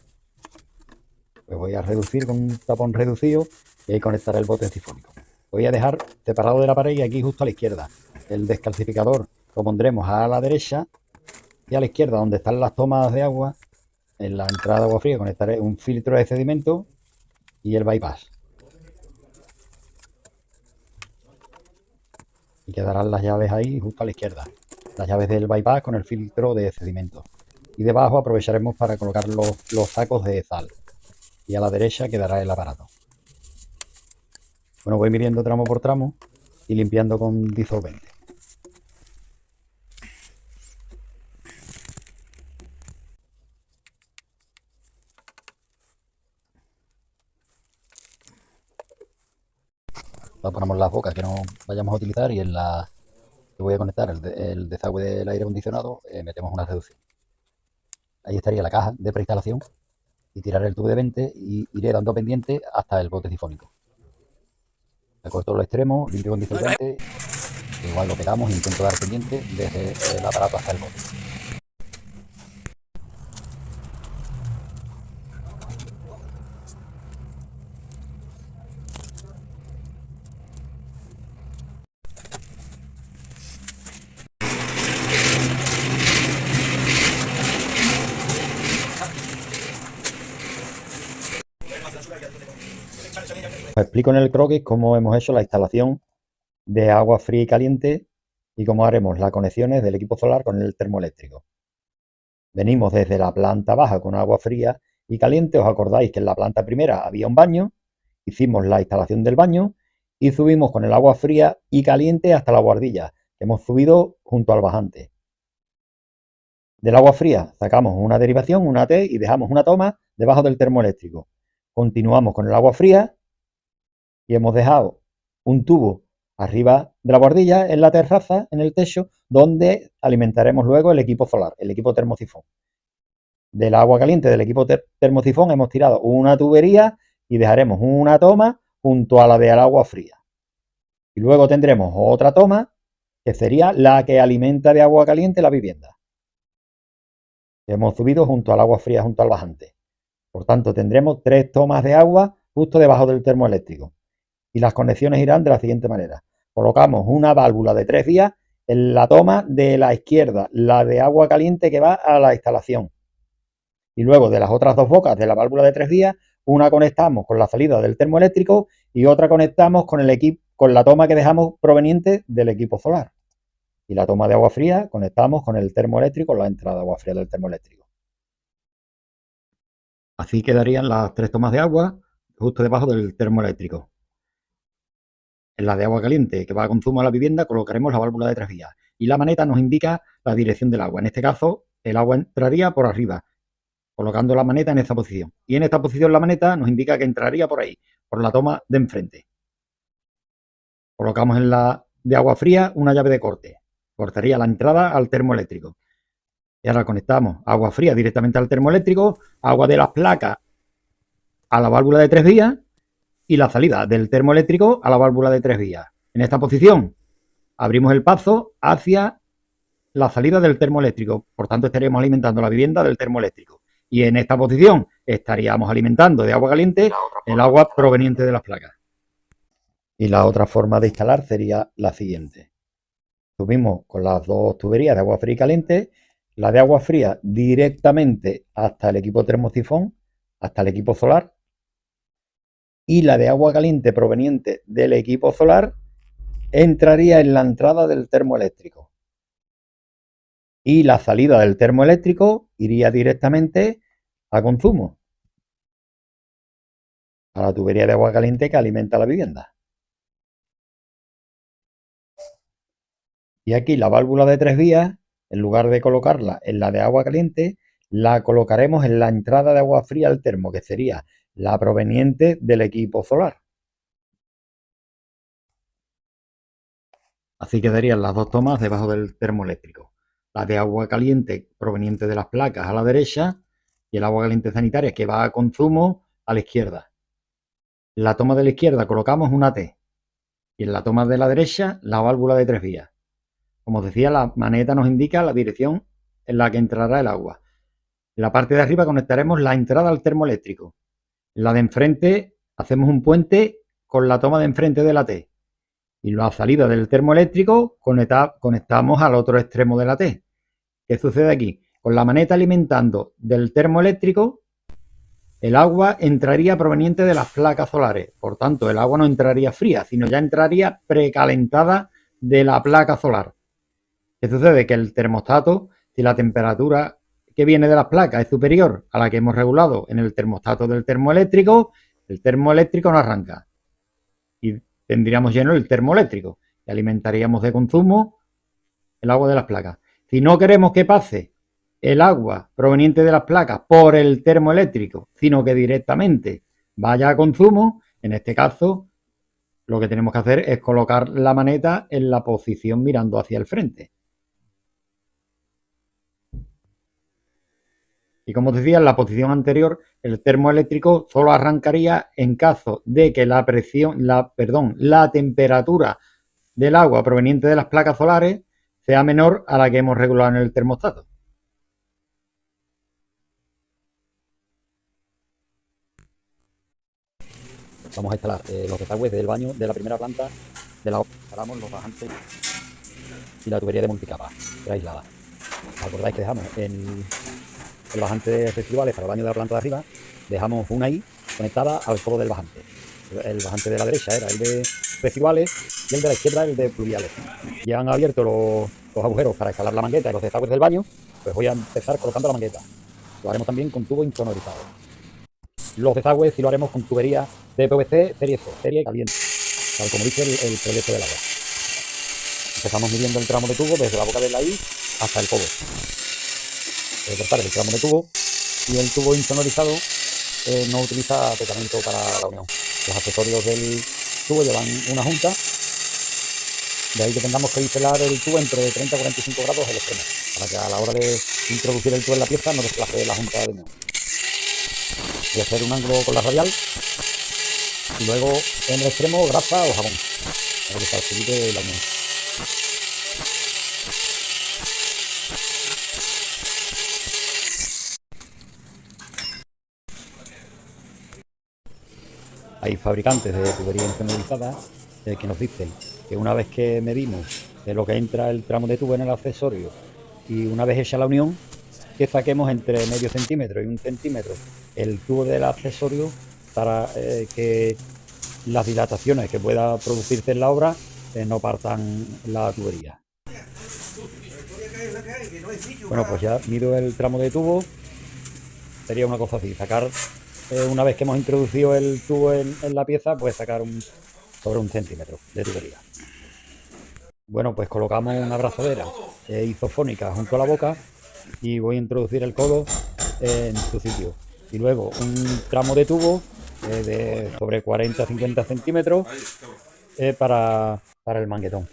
pues voy a reducir con un tapón reducido y ahí conectaré el bote sifónico. Voy a dejar separado de la pared y aquí justo a la izquierda el descalcificador lo pondremos a la derecha, y a la izquierda donde están las tomas de agua, en la entrada de agua fría conectaré un filtro de sedimento y el bypass. Y quedarán las llaves ahí justo a la izquierda, las llaves del bypass con el filtro de sedimento. Y debajo aprovecharemos para colocar los sacos de sal. Y a la derecha quedará el aparato. Bueno, voy midiendo tramo por tramo y limpiando con disolvente. Ponemos las bocas que no vayamos a utilizar y en la que voy a conectar el desagüe del aire acondicionado metemos una reducción. Ahí estaría la caja de preinstalación y tiraré el tubo de 20 y iré dando pendiente hasta el bote sifónico. Me corto los extremos, limpio con disolvente, igual lo pegamos e intento dar pendiente desde el aparato hasta el bote. Os explico en el croquis cómo hemos hecho la instalación de agua fría y caliente y cómo haremos las conexiones del equipo solar con el termoeléctrico. Venimos desde la planta baja con agua fría y caliente. Os acordáis que en la planta primera había un baño, hicimos la instalación del baño y subimos con el agua fría y caliente hasta la guardilla, que hemos subido junto al bajante. Del agua fría sacamos una derivación, una T, y dejamos una toma debajo del termoeléctrico. Continuamos con el agua fría y hemos dejado un tubo arriba de la guardilla en la terraza, en el techo, donde alimentaremos luego el equipo solar, el equipo termosifón. Del agua caliente del equipo termosifón hemos tirado una tubería y dejaremos una toma junto a la del agua fría. Y luego tendremos otra toma que sería la que alimenta de agua caliente la vivienda. Hemos subido junto al agua fría, junto al bajante. Por tanto, tendremos 3 tomas de agua justo debajo del termoeléctrico. Y las conexiones irán de la siguiente manera. Colocamos una válvula de 3 vías en la toma de la izquierda, la de agua caliente que va a la instalación. Y luego de las otras 2 bocas de la válvula de 3 vías, una conectamos con la salida del termoeléctrico y otra conectamos con la toma que dejamos proveniente del equipo solar. Y la toma de agua fría conectamos con el termoeléctrico, la entrada de agua fría del termoeléctrico. Así quedarían las 3 tomas de agua justo debajo del termoeléctrico. En la de agua caliente que va a consumo a la vivienda colocaremos la válvula de 3 vías y la maneta nos indica la dirección del agua. En este caso, el agua entraría por arriba, colocando la maneta en esta posición. Y en esta posición la maneta nos indica que entraría por ahí, por la toma de enfrente. Colocamos en la de agua fría una llave de corte. Cortaría la entrada al termoeléctrico. Y ahora conectamos agua fría directamente al termoeléctrico, agua de las placas a la válvula de 3 vías y la salida del termoeléctrico a la válvula de 3 vías. En esta posición abrimos el paso hacia la salida del termoeléctrico. Por tanto, estaríamos alimentando la vivienda del termoeléctrico. Y en esta posición estaríamos alimentando de agua caliente el agua proveniente de las placas. Y la otra forma de instalar sería la siguiente. Subimos con las 2 tuberías de agua fría y caliente, la de agua fría directamente hasta el equipo termosifón, hasta el equipo solar, y la de agua caliente proveniente del equipo solar entraría en la entrada del termoeléctrico. Y la salida del termoeléctrico iría directamente a consumo, a la tubería de agua caliente que alimenta la vivienda. Y aquí la válvula de 3 vías en lugar de colocarla en la de agua caliente, la colocaremos en la entrada de agua fría al termo, que sería la proveniente del equipo solar. Así quedarían las dos tomas debajo del termoeléctrico. La de agua caliente proveniente de las placas a la derecha y el agua caliente sanitaria que va a consumo a la izquierda. En la toma de la izquierda colocamos una T y en la toma de la derecha la válvula de 3 vías. Como os decía, la maneta nos indica la dirección en la que entrará el agua. En la parte de arriba conectaremos la entrada al termoeléctrico. En la de enfrente hacemos un puente con la toma de enfrente de la T. Y la salida del termoeléctrico conectamos al otro extremo de la T. ¿Qué sucede aquí? Con la maneta alimentando del termoeléctrico, el agua entraría proveniente de las placas solares. Por tanto, el agua no entraría fría, sino ya entraría precalentada de la placa solar. ¿Qué sucede? Que el termostato, si la temperatura que viene de las placas es superior a la que hemos regulado en el termostato del termoeléctrico, el termoeléctrico no arranca. Y tendríamos lleno el termoeléctrico y alimentaríamos de consumo el agua de las placas. Si no queremos que pase el agua proveniente de las placas por el termoeléctrico, sino que directamente vaya a consumo, en este caso lo que tenemos que hacer es colocar la maneta en la posición mirando hacia el frente. Y como os decía, en la posición anterior, el termoeléctrico solo arrancaría en caso de que la temperatura del agua proveniente de las placas solares sea menor a la que hemos regulado en el termostato. Vamos a instalar los desagües del baño de la primera planta de la obra. Instalamos los bajantes y la tubería de multicapa, que aislada. Acordáis que dejamos el bajante de residuales para el baño de la planta de arriba, dejamos una ahí conectada al codo del bajante. El bajante de la derecha era el de residuales y el de la izquierda el de pluviales. Ya han abierto los agujeros para escalar la mangueta y los desagües del baño, pues voy a empezar colocando la mangueta. Lo haremos también con tubo insonorizado. Los desagües sí lo haremos con tubería de PVC serie C, serie caliente, tal como dice el proyecto del agua. Empezamos midiendo el tramo de tubo desde la boca de la I hasta el codo. Cortar el tramo de tubo y el tubo insonorizado no utiliza pegamento para la unión. Los accesorios del tubo llevan una junta, de ahí que tengamos que biselar el tubo entre 30 y 45 grados el extremo, para que a la hora de introducir el tubo en la pieza no desplace la junta de unión. Voy a hacer un ángulo con la radial y luego en el extremo grasa o jabón para que facilite la unión. Hay fabricantes de tubería insonorizada que nos dicen que una vez que medimos de lo que entra el tramo de tubo en el accesorio y una vez hecha la unión, que saquemos entre medio centímetro y 1 centímetro el tubo del accesorio para que las dilataciones que pueda producirse en la obra no partan la tubería. Bueno, pues ya mido el tramo de tubo. Sería una cosa así, sacar una vez que hemos introducido el tubo en la pieza, pues sacar sobre 1 centímetro de tubería. Bueno, pues colocamos una abrazadera isofónica junto a la boca y voy a introducir el codo en su sitio. Y luego un tramo de tubo de sobre 40-50 centímetros para el manguetón.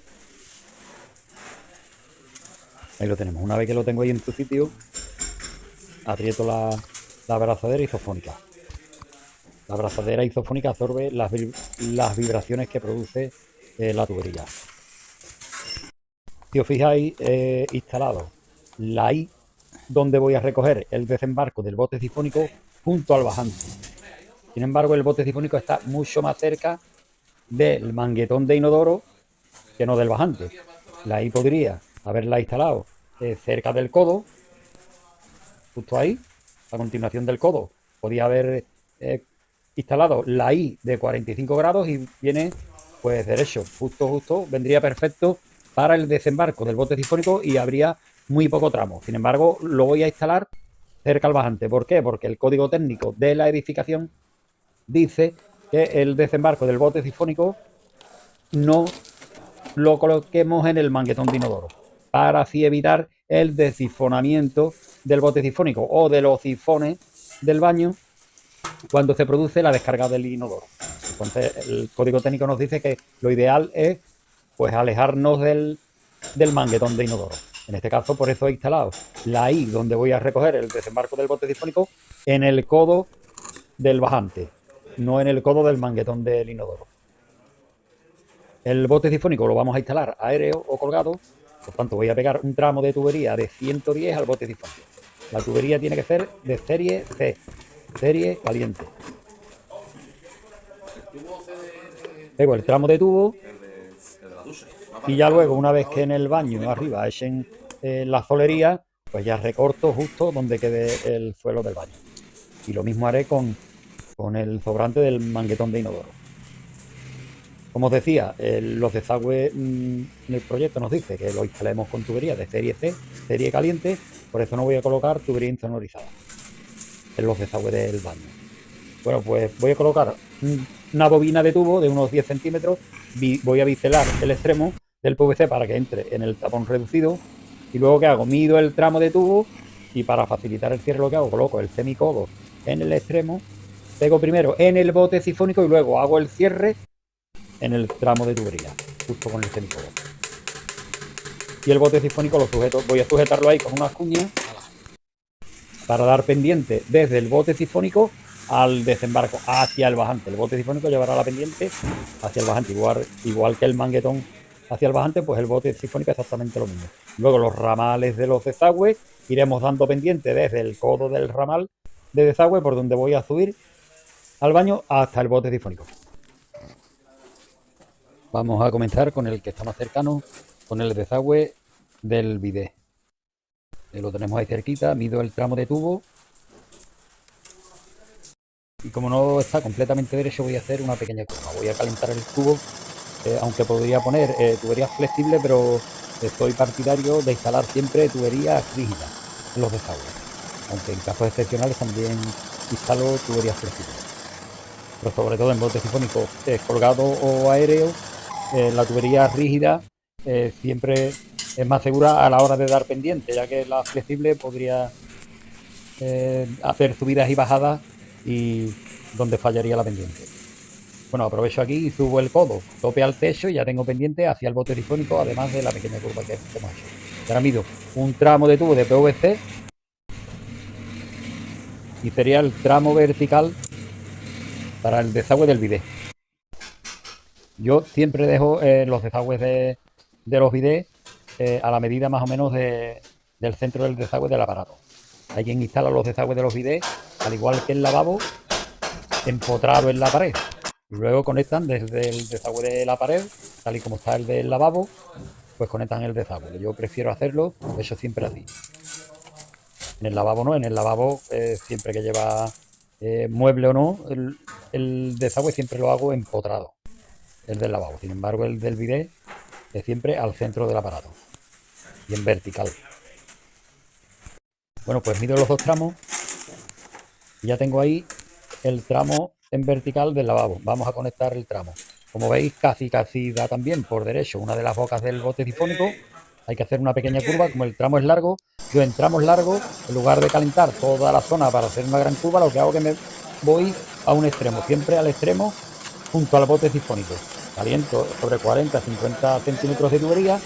Ahí lo tenemos. Una vez que lo tengo ahí en su sitio, aprieto la abrazadera isofónica. La abrazadera isofónica absorbe las vibraciones que produce la tubería. Si os fijáis, he instalado la I donde voy a recoger el desembarco del bote sifónico junto al bajante. Sin embargo, el bote sifónico está mucho más cerca del manguetón de inodoro que no del bajante. La I podría haberla instalado cerca del codo, justo ahí, a continuación del codo. Podía haber instalado la I de 45 grados y viene pues derecho, justo, vendría perfecto para el desembarco del bote sifónico y habría muy poco tramo. Sin embargo, lo voy a instalar cerca al bajante. ¿Por qué? Porque el código técnico de la edificación dice que el desembarco del bote sifónico no lo coloquemos en el manguetón de inodoro, para así evitar el desifonamiento del bote sifónico o de los sifones del baño cuando se produce la descarga del inodoro. Entonces el código técnico nos dice que lo ideal es pues alejarnos del manguetón de inodoro. En este caso, por eso he instalado la I donde voy a recoger el desembarco del bote sifónico en el codo del bajante, no en el codo del manguetón del inodoro. El bote sifónico lo vamos a instalar aéreo o colgado, por tanto voy a pegar un tramo de tubería de 110 al bote sifónico. La tubería tiene que ser de serie C, serie caliente. Pego el tramo de tubo y ya luego, una vez que en el baño arriba echen la solería, pues ya recorto justo donde quede el suelo del baño. Y lo mismo haré con el sobrante del manguetón de inodoro. Como os decía, los desagües en el proyecto nos dice que lo instalemos con tubería de serie C, serie caliente, por eso no voy a colocar tubería insonorizada en los desagües del baño. Bueno, pues voy a colocar una bobina de tubo de unos 10 centímetros, voy a biselar el extremo del PVC para que entre en el tapón reducido y luego ¿qué hago? Mido el tramo de tubo y para facilitar el cierre lo que hago, coloco el semicodo en el extremo, pego primero en el bote sifónico y luego hago el cierre en el tramo de tubería, justo con el semicodo. Y el bote sifónico lo sujeto, voy a sujetarlo ahí con unas cuñas para dar pendiente desde el bote sifónico al desembarco hacia el bajante. El bote sifónico llevará la pendiente hacia el bajante, igual que el manguetón hacia el bajante, pues el bote sifónico es exactamente lo mismo. Luego los ramales de los desagües iremos dando pendiente desde el codo del ramal de desagüe por donde voy a subir al baño hasta el bote sifónico. Vamos a comenzar con el que está más cercano, con el desagüe del bidet. Lo tenemos ahí cerquita, mido el tramo de tubo y como no está completamente derecho voy a hacer una pequeña curva. Voy a calentar el tubo, aunque podría poner tuberías flexibles, pero estoy partidario de instalar siempre tuberías rígidas en los desagües, aunque en casos excepcionales también instalo tuberías flexibles. Pero sobre todo en bote sifónico colgado o aéreo, la tubería rígida siempre es más segura a la hora de dar pendiente, ya que la flexible podría hacer subidas y bajadas y donde fallaría la pendiente. Bueno, aprovecho aquí y subo el codo, tope al techo y ya tengo pendiente hacia el bote sifónico, además de la pequeña curva que hemos hecho. Y ahora mido un tramo de tubo de PVC y sería el tramo vertical para el desagüe del bidet. Yo siempre dejo los desagües de los bidets a la medida más o menos del centro del desagüe del aparato. Hay quien instala los desagües de los bidets, al igual que el lavabo, empotrado en la pared. Luego conectan desde el desagüe de la pared, tal y como está el del lavabo, pues conectan el desagüe. Yo prefiero hacerlo, eso siempre así. En el lavabo no, en el lavabo siempre que lleva mueble o no, el desagüe siempre lo hago empotrado, el del lavabo. Sin embargo, el del bidet es siempre al centro del aparato y en vertical. Bueno, pues mido los dos tramos y ya tengo ahí el tramo en vertical del lavabo. Vamos a conectar el tramo. Como veis, casi da también por derecho una de las bocas del bote sifónico. Hay que hacer una pequeña curva, como el tramo es largo. Yo en tramos largos, en lugar de calentar toda la zona para hacer una gran curva, lo que hago es que me voy a un extremo, siempre al extremo junto al bote sifónico. Caliento sobre 40-50 centímetros de tubería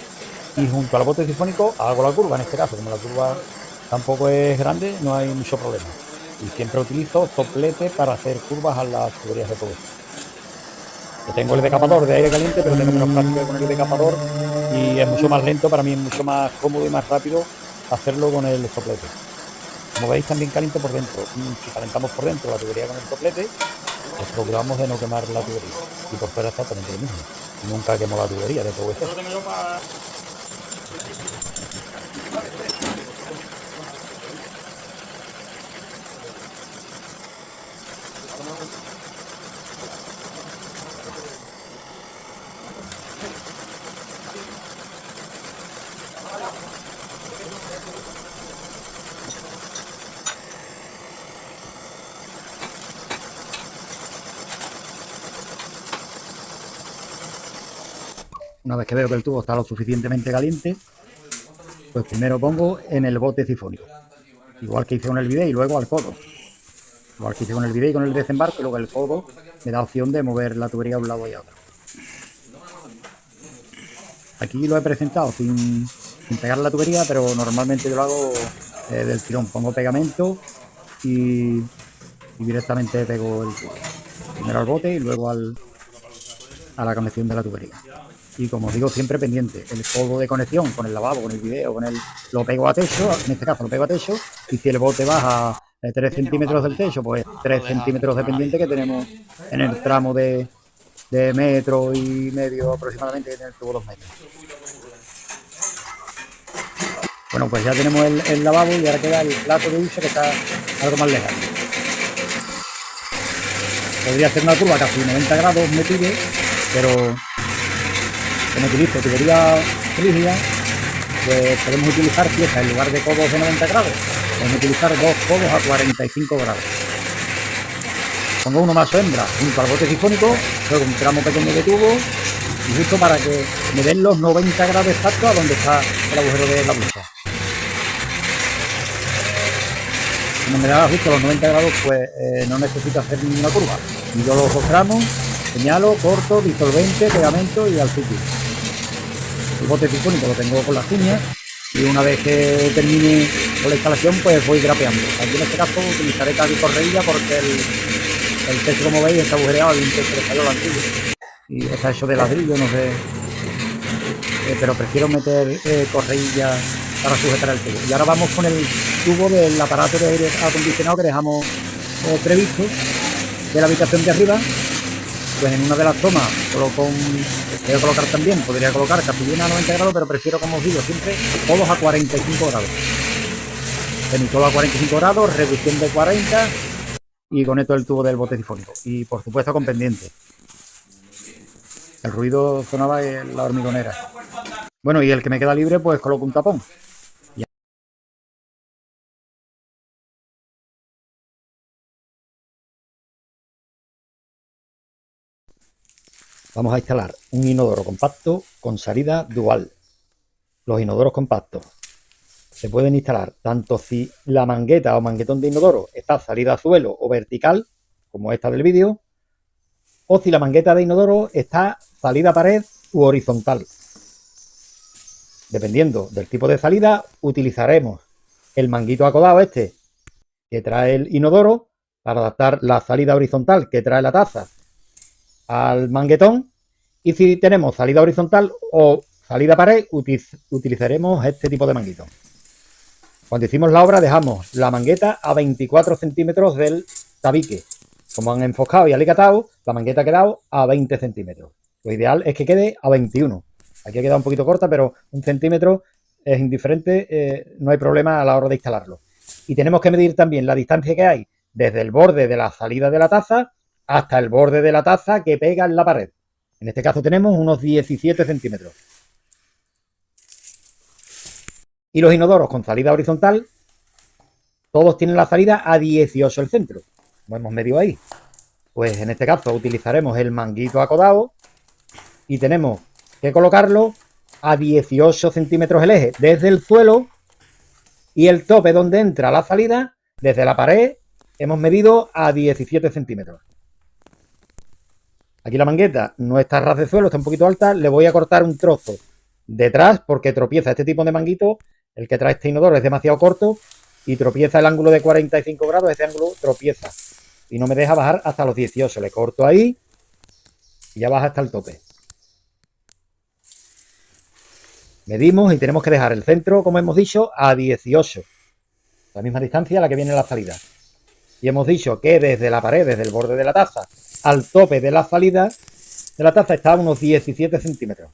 y junto al bote sifónico hago la curva. En este caso, como la curva tampoco es grande, no hay mucho problema. Y siempre utilizo soplete para hacer curvas a las tuberías de PVC. Yo tengo el decapador de aire caliente, pero tengo menos práctica con el decapador y es mucho más lento, para mí es mucho más cómodo y más rápido hacerlo con el soplete. Como veis, también caliento por dentro. Si calentamos por dentro la tubería con el soplete, pues procuramos de no quemar la tubería. Y por fuera exactamente lo mismo. Nunca quemo la tubería de PVC. Una vez que veo que el tubo está lo suficientemente caliente, Pues primero pongo en el bote sifónico, igual que hice con el bidet, y luego al codo. Igual que hice con el bidet y con el desembarco, y luego el codo me da opción de mover la tubería de un lado y a otro. Aquí lo he presentado sin pegar la tubería, pero normalmente yo lo hago del tirón. Pongo pegamento y directamente pego el tubo. Primero al bote y luego a la conexión de la tubería. Y como os digo, siempre pendiente. El codo de conexión con el lavabo, con el video, lo pego a techo, en este caso lo pego a techo, y si el bote baja 3 centímetros del techo, pues 3 centímetros de pendiente que tenemos en el tramo de metro y medio aproximadamente, en el tubo 2 metros. Bueno, pues ya tenemos el lavabo y ahora queda el plato de uso, que está algo más lejano. Podría hacer una curva casi 90 grados, me pide, pero como utilizo tubería rígida, pues podemos utilizar piezas en lugar de codos de 90 grados. Podemos utilizar dos codos a 45 grados. Pongo uno macho hembra junto al bote sifónico, luego un tramo pequeño de tubo, y justo para que me den los 90 grados exactos a donde está el agujero de la blusa. Como me da justo los 90 grados, pues no necesito hacer ninguna curva. Y yo los dos tramos, señalo, corto, disolvente, pegamento y al sitio. El bote sifónico lo tengo con las uñas y una vez que termine con la instalación, pues voy grapeando. Aquí en este caso utilizaré cal y correilla porque el techo, como veis, está agujereado, hay un techo de español antiguo y está hecho de ladrillo, no sé, pero prefiero meter correilla para sujetar el tubo. Y ahora vamos con el tubo del aparato de aire acondicionado que dejamos previsto de la habitación de arriba. Pues en una de las tomas voy a colocar también, podría colocar capillina a 90 grados, pero prefiero, como os digo, siempre todos a 45 grados. Semisola a 45 grados, reducción de 40 y conecto el tubo del bote sifónico. Y por supuesto con pendiente. El ruido sonaba en la hormigonera. Bueno, y el que me queda libre, pues coloco un tapón. Vamos a instalar un inodoro compacto con salida dual. Los inodoros compactos se pueden instalar tanto si la mangueta o manguetón de inodoro está salida a suelo o vertical, como esta del vídeo, o si la mangueta de inodoro está salida a pared u horizontal. Dependiendo del tipo de salida, utilizaremos el manguito acodado este que trae el inodoro para adaptar la salida horizontal que trae la taza al manguetón, y si tenemos salida horizontal o salida a pared, utilizaremos este tipo de manguito. Cuando hicimos la obra dejamos la mangueta a 24 centímetros del tabique. Como han enfoscado y alicatado, la mangueta ha quedado a 20 centímetros. Lo ideal es que quede a 21. Aquí ha quedado un poquito corta, pero un centímetro es indiferente, no hay problema a la hora de instalarlo. Y tenemos que medir también la distancia que hay desde el borde de la salida de la taza hasta el borde de la taza que pega en la pared. En este caso tenemos unos 17 centímetros. Y los inodoros con salida horizontal, todos tienen la salida a 18 el centro. Como hemos medido ahí. Pues en este caso utilizaremos el manguito acodado y tenemos que colocarlo a 18 centímetros el eje desde el suelo, y el tope donde entra la salida desde la pared hemos medido a 17 centímetros. Aquí la mangueta no está a ras de suelo, está un poquito alta. Le voy a cortar un trozo detrás porque tropieza este tipo de manguito. El que trae este inodoro es demasiado corto y tropieza el ángulo de 45 grados. Ese ángulo tropieza y no me deja bajar hasta los 18. Le corto ahí y ya baja hasta el tope. Medimos y tenemos que dejar el centro, como hemos dicho, a 18. La misma distancia a la que viene la salida. Y hemos dicho que desde la pared, desde el borde de la taza al tope de la salida de la taza está a unos 17 centímetros.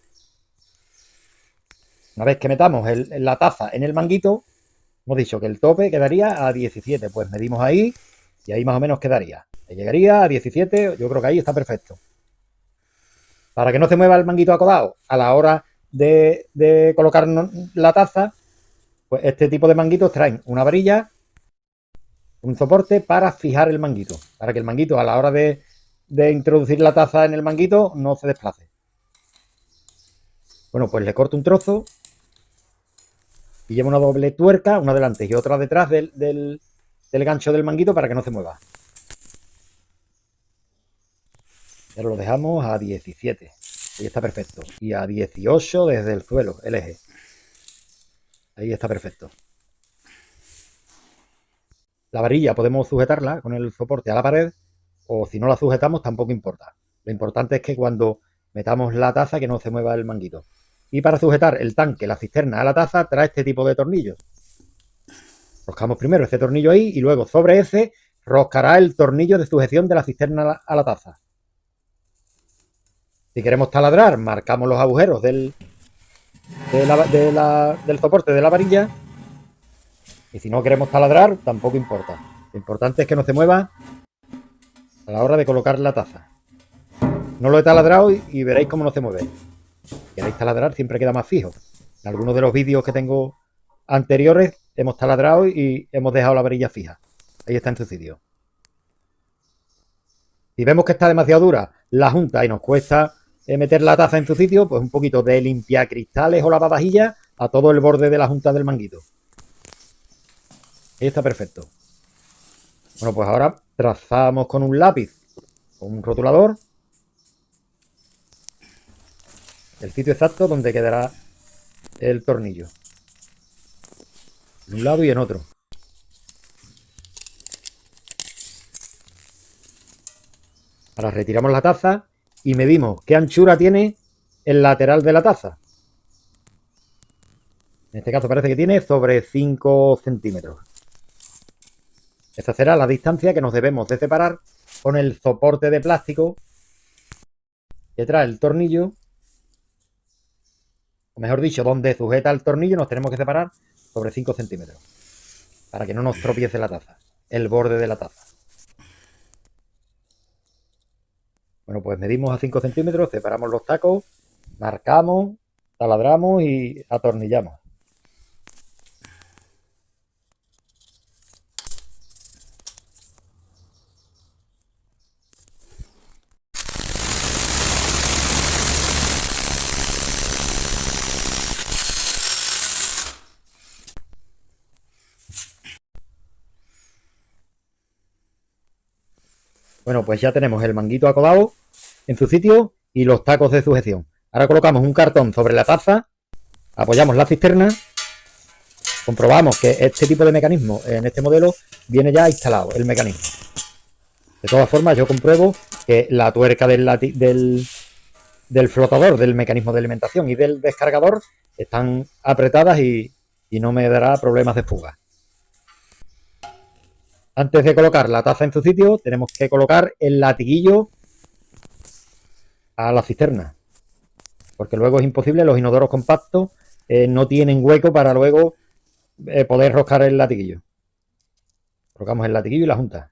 Una vez que metamos la taza en el manguito, hemos dicho que el tope quedaría a 17. Pues medimos ahí y ahí más o menos quedaría. Llegaría a 17, yo creo que ahí está perfecto. Para que no se mueva el manguito acodado a la hora de colocar la taza, pues este tipo de manguitos traen una varilla, un soporte para fijar el manguito, para que el manguito a la hora de introducir la taza en el manguito no se desplace. Bueno, pues le corto un trozo y lleva una doble tuerca, una delante y otra detrás del gancho del manguito para que no se mueva. Ahora lo dejamos a 17. Ahí está perfecto. Y a 18 desde el suelo, el eje. Ahí está perfecto. La varilla podemos sujetarla con el soporte a la pared, o si no la sujetamos tampoco importa. Lo importante es que cuando metamos la taza que no se mueva el manguito. Y para sujetar el tanque, la cisterna a la taza, trae este tipo de tornillos. Roscamos primero este tornillo ahí y luego sobre ese roscará el tornillo de sujeción de la cisterna a la taza. Si queremos taladrar, marcamos los agujeros del soporte de la varilla. Y si no queremos taladrar, tampoco importa. Lo importante es que no se mueva a la hora de colocar la taza. No lo he taladrado y veréis cómo no se mueve. Si queréis taladrar, siempre queda más fijo. En algunos de los vídeos que tengo anteriores hemos taladrado y hemos dejado la varilla fija. Ahí está en su sitio. Si vemos que está demasiado dura la junta y nos cuesta meter la taza en su sitio, pues un poquito de limpiacristales o lavavajillas a todo el borde de la junta del manguito. Ahí está perfecto. Bueno, pues ahora trazamos con un lápiz, con un rotulador, el sitio exacto donde quedará el tornillo. En un lado y en otro. Ahora retiramos la taza y medimos qué anchura tiene el lateral de la taza. En este caso parece que tiene sobre 5 centímetros. Esa será la distancia que nos debemos de separar con el soporte de plástico que trae el tornillo. O mejor dicho, donde sujeta el tornillo nos tenemos que separar sobre 5 centímetros. Para que no nos tropiece la taza, el borde de la taza. Bueno, pues medimos a 5 centímetros, separamos los tacos, marcamos, taladramos y atornillamos. Bueno, pues ya tenemos el manguito acodado en su sitio y los tacos de sujeción. Ahora colocamos un cartón sobre la taza, apoyamos la cisterna, comprobamos que este tipo de mecanismo en este modelo viene ya instalado, el mecanismo. De todas formas, yo compruebo que la tuerca del flotador, del mecanismo de alimentación y del descargador están apretadas y no me dará problemas de fuga. Antes de colocar la taza en su sitio, tenemos que colocar el latiguillo a la cisterna, porque luego es imposible, los inodoros compactos no tienen hueco para luego poder roscar el latiguillo. Colocamos el latiguillo y la junta.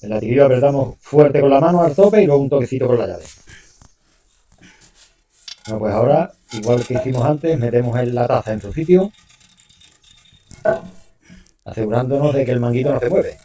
El latiguillo apretamos fuerte con la mano al tope y luego un toquecito con la llave. Bueno, pues ahora, igual que hicimos antes, metemos la taza en su sitio, asegurándonos de que el manguito no se mueve.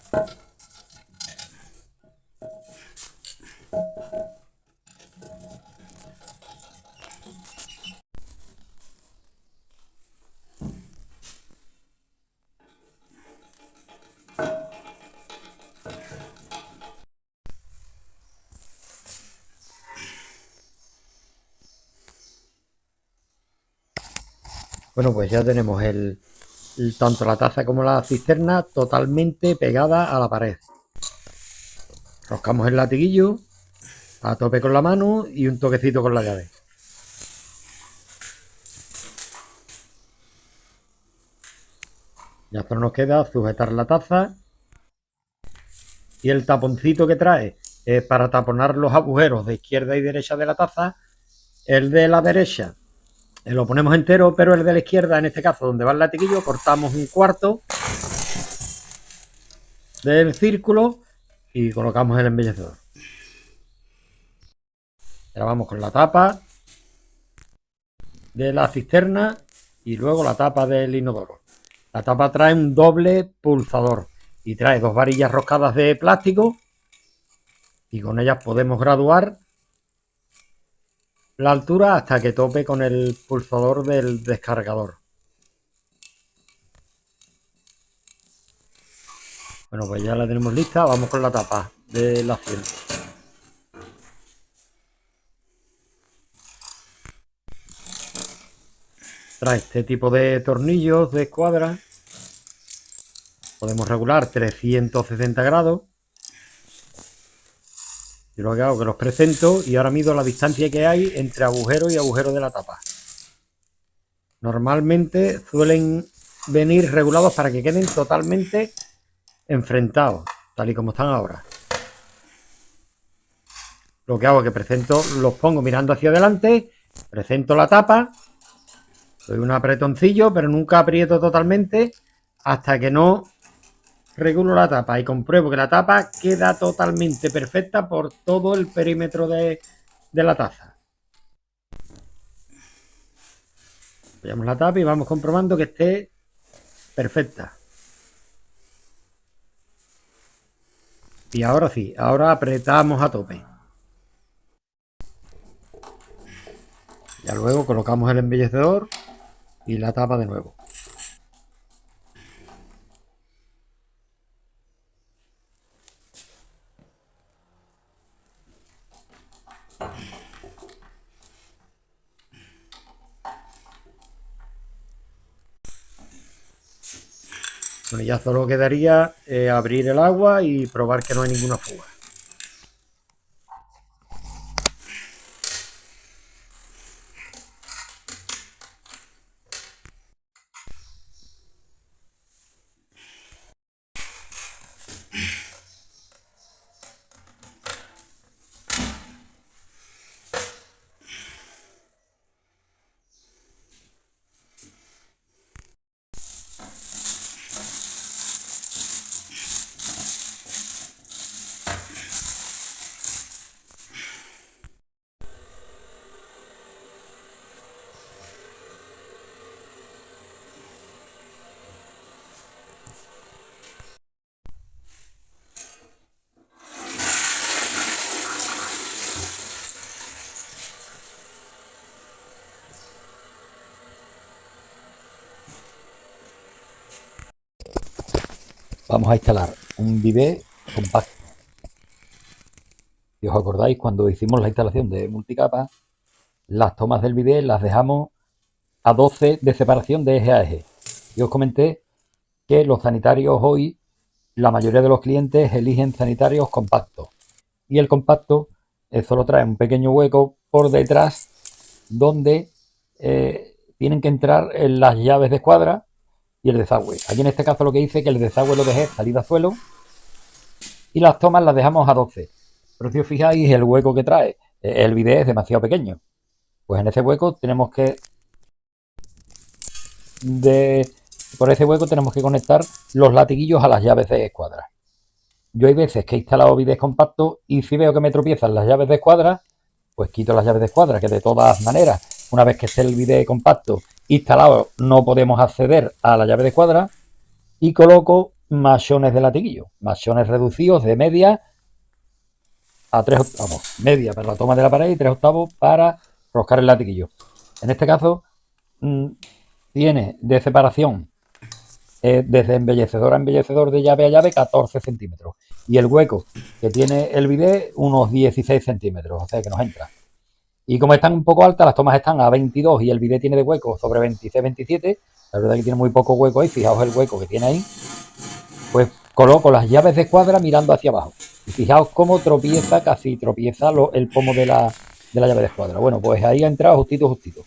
Bueno, pues ya tenemos tanto la taza como la cisterna totalmente pegada a la pared. Roscamos el latiguillo a tope con la mano y un toquecito con la llave. Ya solo nos queda sujetar la taza y el taponcito que trae para taponar los agujeros de izquierda y derecha de la taza. El de la derecha lo ponemos entero, pero el de la izquierda, en este caso donde va el latiguillo, cortamos un cuarto del círculo y colocamos el embellecedor. Ahora vamos con la tapa de la cisterna y luego la tapa del inodoro. La tapa trae un doble pulsador y trae 2 varillas roscadas de plástico y con ellas podemos graduar la altura hasta que tope con el pulsador del descargador. Bueno, pues ya la tenemos lista. Vamos con la tapa del asiento. Trae este tipo de tornillos de escuadra. Podemos regular 360 grados. Yo lo que hago es que los presento y ahora mido la distancia que hay entre agujero y agujero de la tapa. Normalmente suelen venir regulados para que queden totalmente enfrentados, tal y como están ahora. Lo que hago es que presento, los pongo mirando hacia adelante, presento la tapa, doy un apretoncillo, pero nunca aprieto totalmente hasta que no regulo la tapa y compruebo que la tapa queda totalmente perfecta por todo el perímetro de la taza. Apoyamos la tapa y vamos comprobando que esté perfecta. Y ahora sí, ahora apretamos a tope. Ya luego colocamos el embellecedor y la tapa de nuevo. Bueno, ya solo quedaría abrir el agua y probar que no hay ninguna fuga. Vamos a instalar un bidet compacto. Si os acordáis, cuando hicimos la instalación de multicapa, las tomas del bidet las dejamos a 12 de separación de eje a eje. Y os comenté que los sanitarios hoy, la mayoría de los clientes eligen sanitarios compactos. Y el compacto solo trae un pequeño hueco por detrás donde tienen que entrar las llaves de escuadra y el desagüe. Aquí en este caso lo que hice es que el desagüe lo dejé salida a suelo y las tomas las dejamos a 12. Pero si os fijáis, el hueco que trae el bidet es demasiado pequeño. Pues en ese hueco tenemos que por ese hueco tenemos que conectar los latiguillos a las llaves de escuadra. Yo hay veces que he instalado bidets compactos y si veo que me tropiezan las llaves de escuadra, pues quito las llaves de escuadra, que de todas maneras, una vez que esté el bidet compacto instalado, no podemos acceder a la llave de escuadra, y coloco machones de latiguillo, machones reducidos de media a 3 octavos, media para la toma de la pared y 3 octavos para roscar el latiguillo. En este caso tiene de separación desde embellecedor a embellecedor de llave a llave 14 centímetros y el hueco que tiene el bidet unos 16 centímetros, o sea que nos entra. Y como están un poco altas, las tomas están a 22 y el bidet tiene de hueco sobre 26-27, la verdad es que tiene muy poco hueco ahí, fijaos el hueco que tiene ahí, pues coloco las llaves de escuadra mirando hacia abajo. Y fijaos cómo tropieza, casi tropieza el pomo de la llave de escuadra. Bueno, pues ahí ha entrado justito, justito.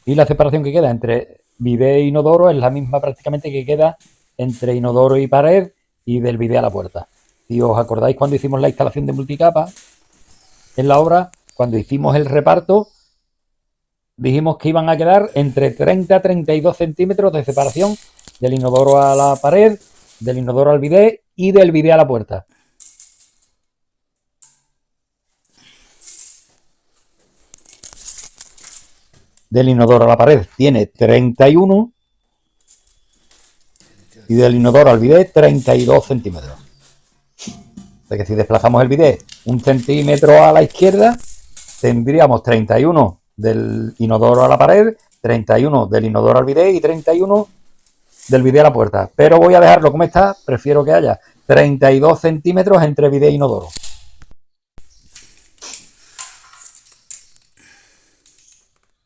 Y la separación que queda entre bidet e inodoro es la misma prácticamente que queda entre inodoro y pared y del bidet a la puerta. Si os acordáis cuando hicimos la instalación de multicapa en la obra, cuando hicimos el reparto, dijimos que iban a quedar entre 30 a 32 centímetros de separación del inodoro a la pared, del inodoro al bidet y del bidet a la puerta. Del inodoro a la pared tiene 31 y del inodoro al bidet 32 centímetros. sea que si desplazamos el bidet 1 centímetro a la izquierda, tendríamos 31 del inodoro a la pared, 31 del inodoro al bidet y 31 del bidet a la puerta. Pero voy a dejarlo como está, prefiero que haya 32 centímetros entre bidet e inodoro.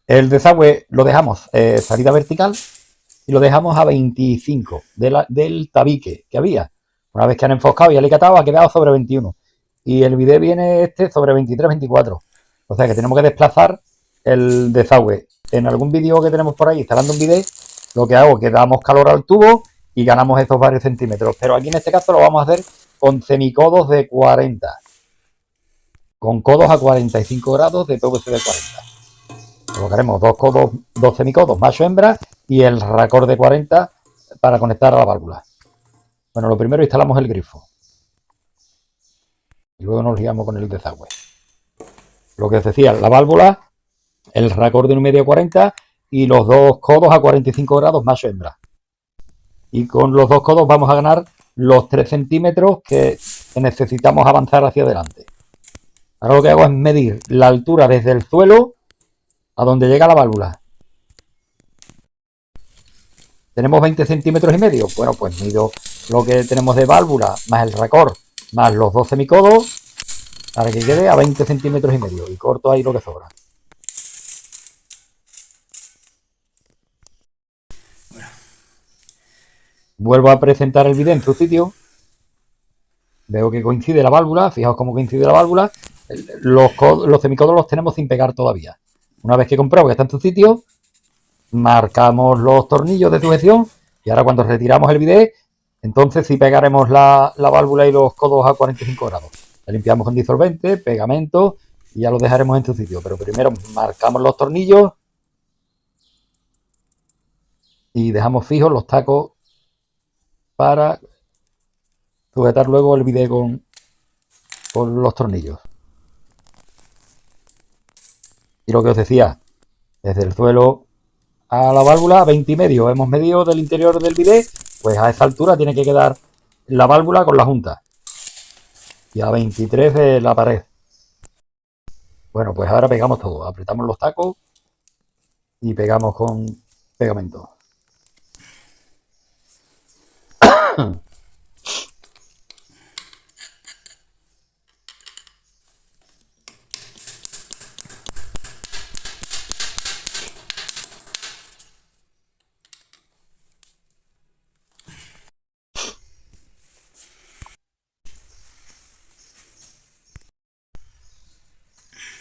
El desagüe lo dejamos salida vertical y lo dejamos a 25 del tabique que había. Una vez que han enfoscado y alicatado, ha quedado sobre 21. Y el bidet viene sobre 23, 24. O sea que tenemos que desplazar el desagüe. En algún vídeo que tenemos por ahí instalando un bidet, lo que hago es que damos calor al tubo y ganamos esos varios centímetros. Pero aquí en este caso lo vamos a hacer con semicodos de 40. Con codos a 45 grados de PVC de 40. Colocaremos dos semicodos macho-hembra y el racor de 40 para conectar a la válvula. Bueno, lo primero instalamos el grifo. Y luego nos liamos con el desagüe. Lo que os decía, la válvula, el racor de 1,5 a 40 y los dos codos a 45 grados macho-hembra. Y con los dos codos vamos a ganar los 3 centímetros que necesitamos avanzar hacia adelante. Ahora lo que hago es medir la altura desde el suelo a donde llega la válvula. ¿Tenemos 20 centímetros y medio? Bueno, pues mido lo que tenemos de válvula más el racor más los 2 semicodos para que quede a 20 centímetros y medio y corto ahí lo que sobra. Vuelvo a presentar el bidet en su sitio. Veo que coincide la válvula. Fijaos cómo coincide la válvula. Los semicodos los tenemos sin pegar todavía. Una vez que compruebo que está en su sitio, marcamos los tornillos de sujeción y ahora cuando retiramos el bidet, entonces sí pegaremos la válvula y los codos a 45 grados. La limpiamos con disolvente, pegamento y ya lo dejaremos en su sitio. Pero primero marcamos los tornillos y dejamos fijos los tacos para sujetar luego el bidet con los tornillos. Y lo que os decía, desde el suelo a la válvula, 20 y medio. Hemos medido del interior del bidet, pues a esa altura tiene que quedar la válvula con la junta. Y a 23 de la pared. Bueno, pues ahora pegamos todo. Apretamos los tacos y pegamos con pegamento.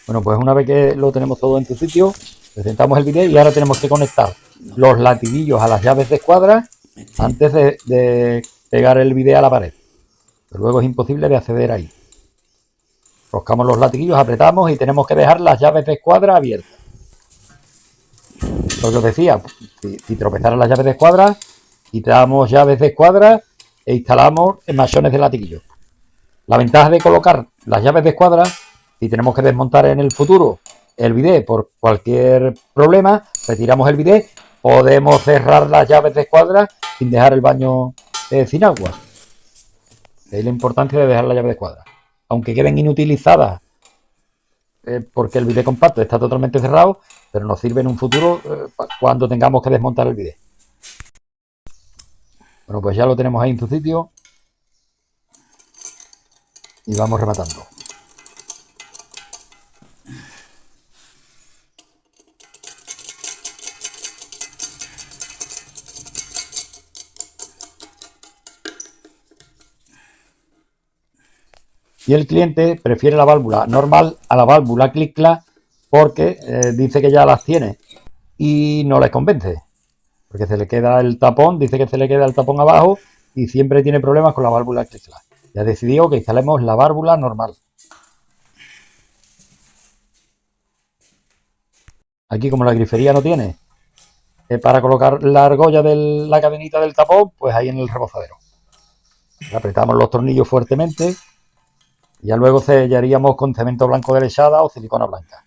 Bueno, pues una vez que lo tenemos todo en su sitio, presentamos el bidet y ahora tenemos que conectar los latiguillos a las llaves de escuadra antes de pegar el bidet a la pared. Pero luego es imposible de acceder ahí. Roscamos los latiguillos, apretamos y tenemos que dejar las llaves de escuadra abiertas. Lo que os decía, si tropezaran las llaves de escuadra, quitamos llaves de escuadra e instalamos machones de latiguillo. La ventaja de colocar las llaves de escuadra, si tenemos que desmontar en el futuro el bidet por cualquier problema, retiramos el bidet, podemos cerrar las llaves de escuadra sin dejar el baño sin agua. Es la importancia de dejar la llave de escuadra. Aunque queden inutilizadas porque el bidet compacto está totalmente cerrado, pero nos sirve en un futuro cuando tengamos que desmontar el bidet. Bueno, pues ya lo tenemos ahí en su sitio y vamos rematando. Y el cliente prefiere la válvula normal a la válvula clic-clac porque dice que ya las tiene y no les convence. Porque se le queda el tapón, dice que se le queda el tapón abajo y siempre tiene problemas con la válvula clic-clac. Ya decidió que instalemos la válvula normal. Aquí como la grifería no tiene para colocar la argolla de la cadenita del tapón, pues ahí en el rebozadero. Apretamos los tornillos fuertemente. Ya luego sellaríamos con cemento blanco de lechada o silicona blanca.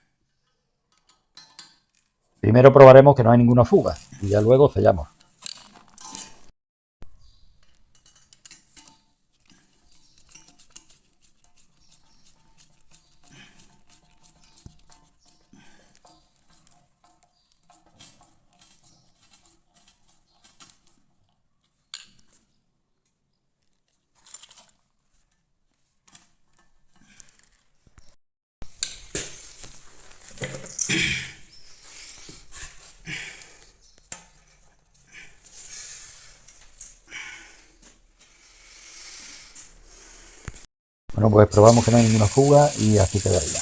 Primero probaremos que no hay ninguna fuga y ya luego sellamos. Bueno, pues probamos que no hay ninguna fuga y así quedaría.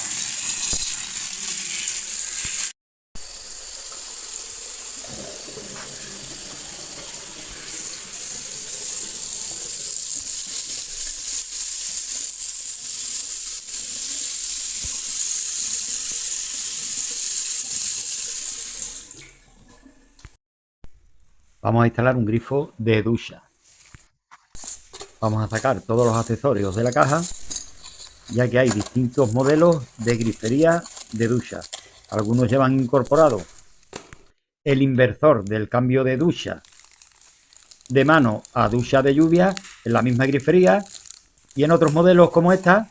Vamos a instalar un grifo de ducha. Vamos a sacar todos los accesorios de la caja, ya que hay distintos modelos de grifería de ducha. Algunos llevan incorporado el inversor del cambio de ducha de mano a ducha de lluvia en la misma grifería, y en otros modelos como esta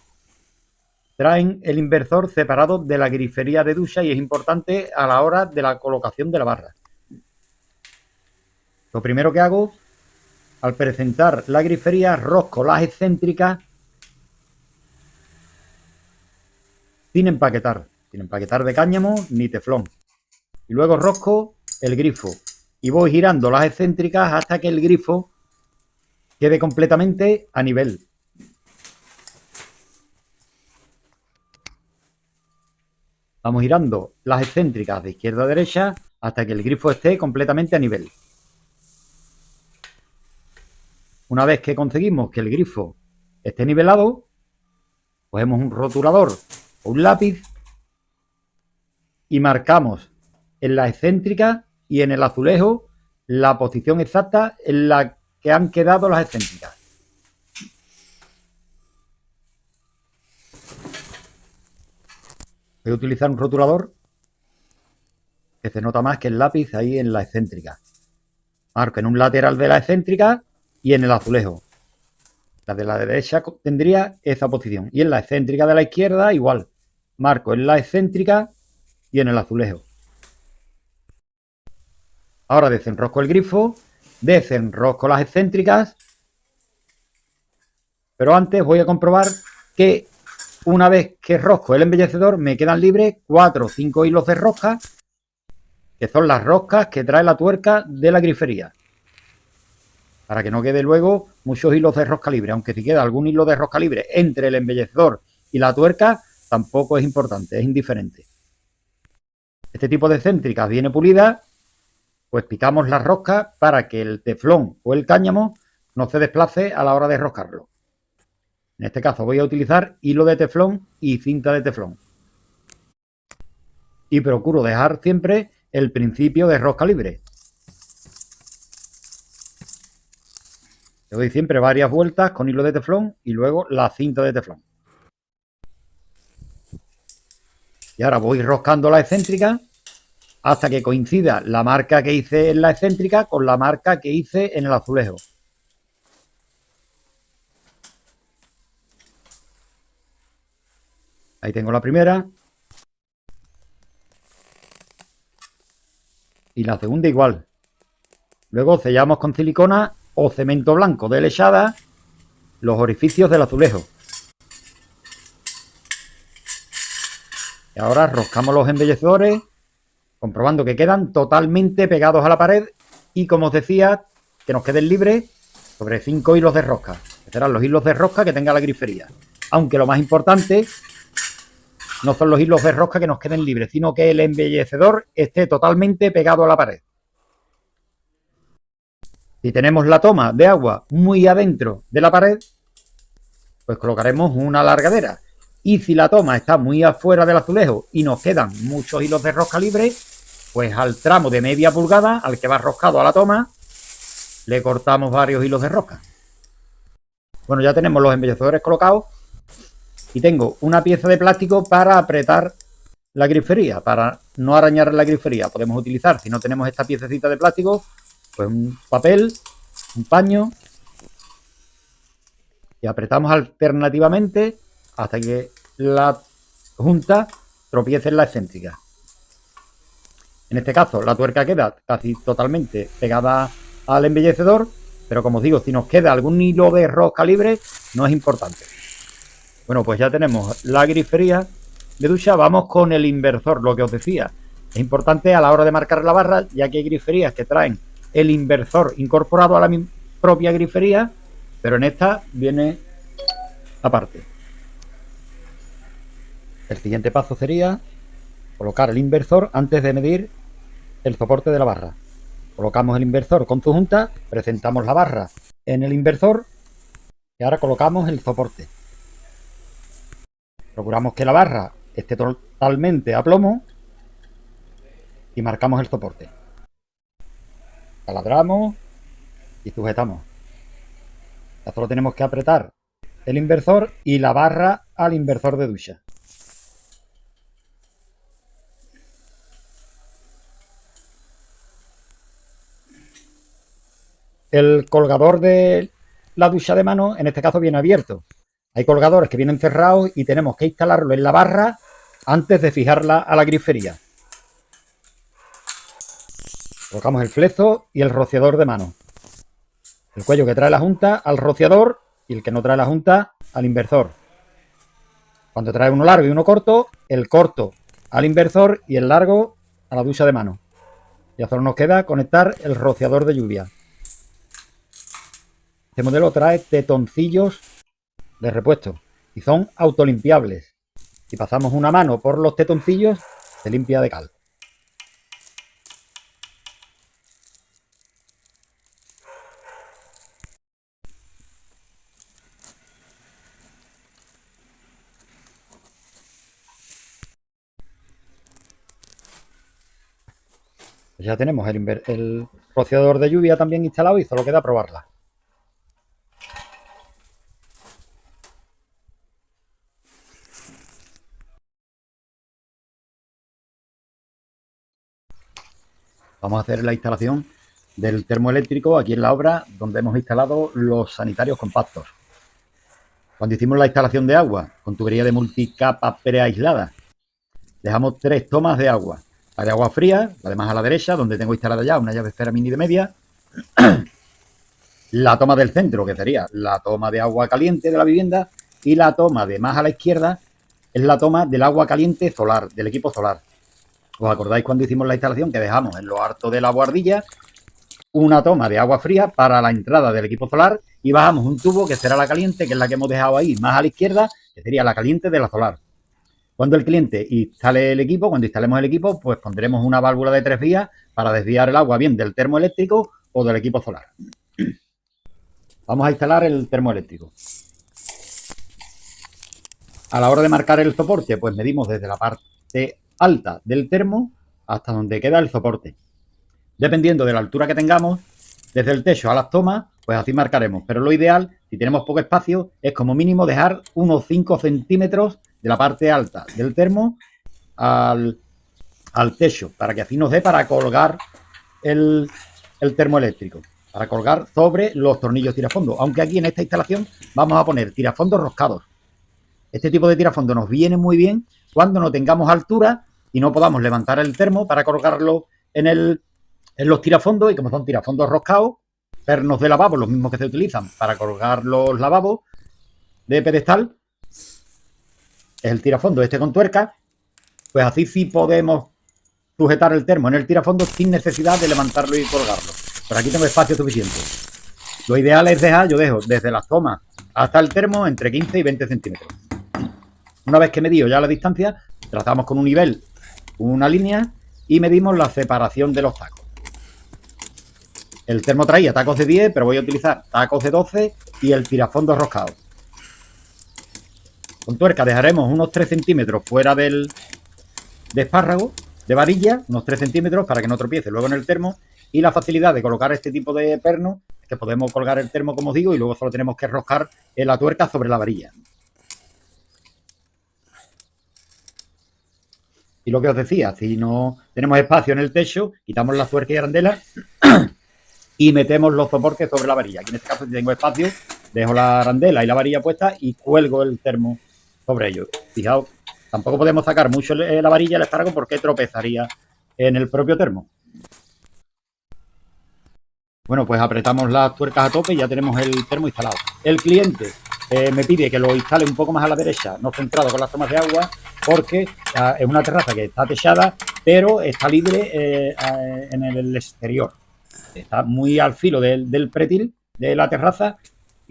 traen el inversor separado de la grifería de ducha, y es importante a la hora de la colocación de la barra. Lo primero que hago al presentar la grifería, rosco las excéntricas sin empaquetar de cáñamo ni teflón, y luego rosco el grifo y voy girando las excéntricas hasta que el grifo quede completamente a nivel. Vamos girando las excéntricas de izquierda a derecha hasta que el grifo esté completamente a nivel. Una vez que conseguimos que el grifo esté nivelado, cogemos un rotulador o un lápiz y marcamos en la excéntrica y en el azulejo la posición exacta en la que han quedado las excéntricas. Voy a utilizar un rotulador que se nota más que el lápiz ahí en la excéntrica. Marco en un lateral de la excéntrica y en el azulejo. La de la derecha tendría esa posición, y en la excéntrica de la izquierda igual. Marco en la excéntrica y en el azulejo. Ahora desenrosco el grifo, desenrosco las excéntricas, pero antes voy a comprobar que una vez que rosco el embellecedor me quedan libres 4 o 5 hilos de rosca, que son las roscas que trae la tuerca de la grifería, para que no quede luego muchos hilos de rosca libre. Aunque si queda algún hilo de rosca libre entre el embellecedor y la tuerca, tampoco es importante, es indiferente. Este tipo de excéntricas viene pulida, pues picamos la rosca para que el teflón o el cáñamo no se desplace a la hora de roscarlo. En este caso voy a utilizar hilo de teflón y cinta de teflón. Y procuro dejar siempre el principio de rosca libre. Le doy siempre varias vueltas con hilo de teflón y luego la cinta de teflón. Y ahora voy roscando la excéntrica hasta que coincida la marca que hice en la excéntrica con la marca que hice en el azulejo. Ahí tengo la primera. Y la segunda igual. Luego sellamos con silicona o cemento blanco de lechada los orificios del azulejo. Y ahora roscamos los embellecedores, comprobando que quedan totalmente pegados a la pared, y como os decía, que nos queden libres sobre 5 hilos de rosca, que serán los hilos de rosca que tenga la grifería. Aunque lo más importante no son los hilos de rosca que nos queden libres, sino que el embellecedor esté totalmente pegado a la pared. Si tenemos la toma de agua muy adentro de la pared, pues colocaremos una alargadera. Y si la toma está muy afuera del azulejo y nos quedan muchos hilos de rosca libres, pues al tramo de media pulgada, al que va roscado a la toma, le cortamos varios hilos de rosca. Bueno, ya tenemos los embellecedores colocados y tengo una pieza de plástico para apretar la grifería, para no arañar la grifería. Podemos utilizar, si no tenemos esta piececita de plástico, pues un papel, un paño, y apretamos alternativamente hasta que la junta tropiece en la excéntrica. En este caso la tuerca queda casi totalmente pegada al embellecedor, pero como os digo, si nos queda algún hilo de rosca libre, no es importante. Bueno, pues ya tenemos la grifería de ducha. Vamos con el inversor, lo que os decía. Es importante a la hora de marcar la barra, ya que hay griferías que traen el inversor incorporado a la propia grifería, pero en esta viene aparte. El siguiente paso sería colocar el inversor antes de medir el soporte de la barra. Colocamos el inversor con su junta, presentamos la barra en el inversor y ahora colocamos el soporte. Procuramos que la barra esté totalmente a plomo y marcamos el soporte. Taladramos y sujetamos. Ya solo tenemos que apretar el inversor y la barra al inversor de ducha. El colgador de la ducha de mano, en este caso, viene abierto. Hay colgadores que vienen cerrados y tenemos que instalarlo en la barra antes de fijarla a la grifería. Colocamos el flezo y el rociador de mano. El cuello que trae la junta al rociador y el que no trae la junta al inversor. Cuando trae uno largo y uno corto, el corto al inversor y el largo a la ducha de mano. Ya solo nos queda conectar el rociador de lluvia. Este modelo trae tetoncillos de repuesto y son autolimpiables. Si pasamos una mano por los tetoncillos, se limpia de cal. Pues ya tenemos el rociador de lluvia también instalado y solo queda probarla. Vamos a hacer la instalación del termoeléctrico aquí en la obra donde hemos instalado los sanitarios compactos. Cuando hicimos la instalación de agua con tubería de multicapa preaislada, dejamos 3 tomas de agua. La de agua fría, la de más a la derecha, donde tengo instalada ya una llave esfera mini de media. La toma del centro, que sería la toma de agua caliente de la vivienda. Y la toma de más a la izquierda es la toma del agua caliente solar, del equipo solar. ¿Os acordáis cuando hicimos la instalación que dejamos en lo alto de la buhardilla una toma de agua fría para la entrada del equipo solar y bajamos un tubo que será la caliente, que es la que hemos dejado ahí más a la izquierda, que sería la caliente de la solar? Cuando el cliente instale el equipo, cuando instalemos el equipo, pues pondremos una válvula de 3 vías para desviar el agua bien del termoeléctrico o del equipo solar. Vamos a instalar el termoeléctrico. A la hora de marcar el soporte, pues medimos desde la parte alta del termo hasta donde queda el soporte. Dependiendo de la altura que tengamos, desde el techo a las tomas, pues así marcaremos. Pero lo ideal, si tenemos poco espacio, es como mínimo dejar unos 5 centímetros de la parte alta del termo al techo, para que así nos dé para colgar el termoeléctrico, para colgar sobre los tornillos tirafondos. Aunque aquí en esta instalación vamos a poner tirafondos roscados. Este tipo de tirafondo nos viene muy bien cuando no tengamos altura y no podamos levantar el termo para colgarlo en los tirafondos, y como son tirafondos roscados, pernos de lavabo, los mismos que se utilizan para colgar los lavabos de pedestal, es el tirafondo este con tuerca, pues así sí podemos sujetar el termo en el tirafondo sin necesidad de levantarlo y colgarlo. Pero aquí tengo espacio suficiente. Lo ideal es yo dejo desde las tomas hasta el termo entre 15 y 20 centímetros. Una vez que medimos ya la distancia, trazamos con un nivel una línea y medimos la separación de los tacos. El termo traía tacos de 10, pero voy a utilizar tacos de 12 y el tirafondo roscado. Con tuerca dejaremos unos 3 centímetros fuera de espárrago, de varilla, unos 3 centímetros para que no tropiece luego en el termo. Y la facilidad de colocar este tipo de perno es que podemos colgar el termo, como os digo, y luego solo tenemos que roscar la tuerca sobre la varilla. Y lo que os decía, si no tenemos espacio en el techo, quitamos la tuerca y arandela y metemos los soportes sobre la varilla. Aquí en este caso, si tengo espacio, dejo la arandela y la varilla puesta y cuelgo el termo sobre ello. Fijaos, tampoco podemos sacar mucho la varilla, el espárrago, porque tropezaría en el propio termo. Bueno, pues apretamos las tuercas a tope y ya tenemos el termo instalado. El cliente me pide que lo instale un poco más a la derecha, no centrado con las tomas de agua, porque es una terraza que está techada, pero está libre en el exterior. Está muy al filo del pretil de la terraza,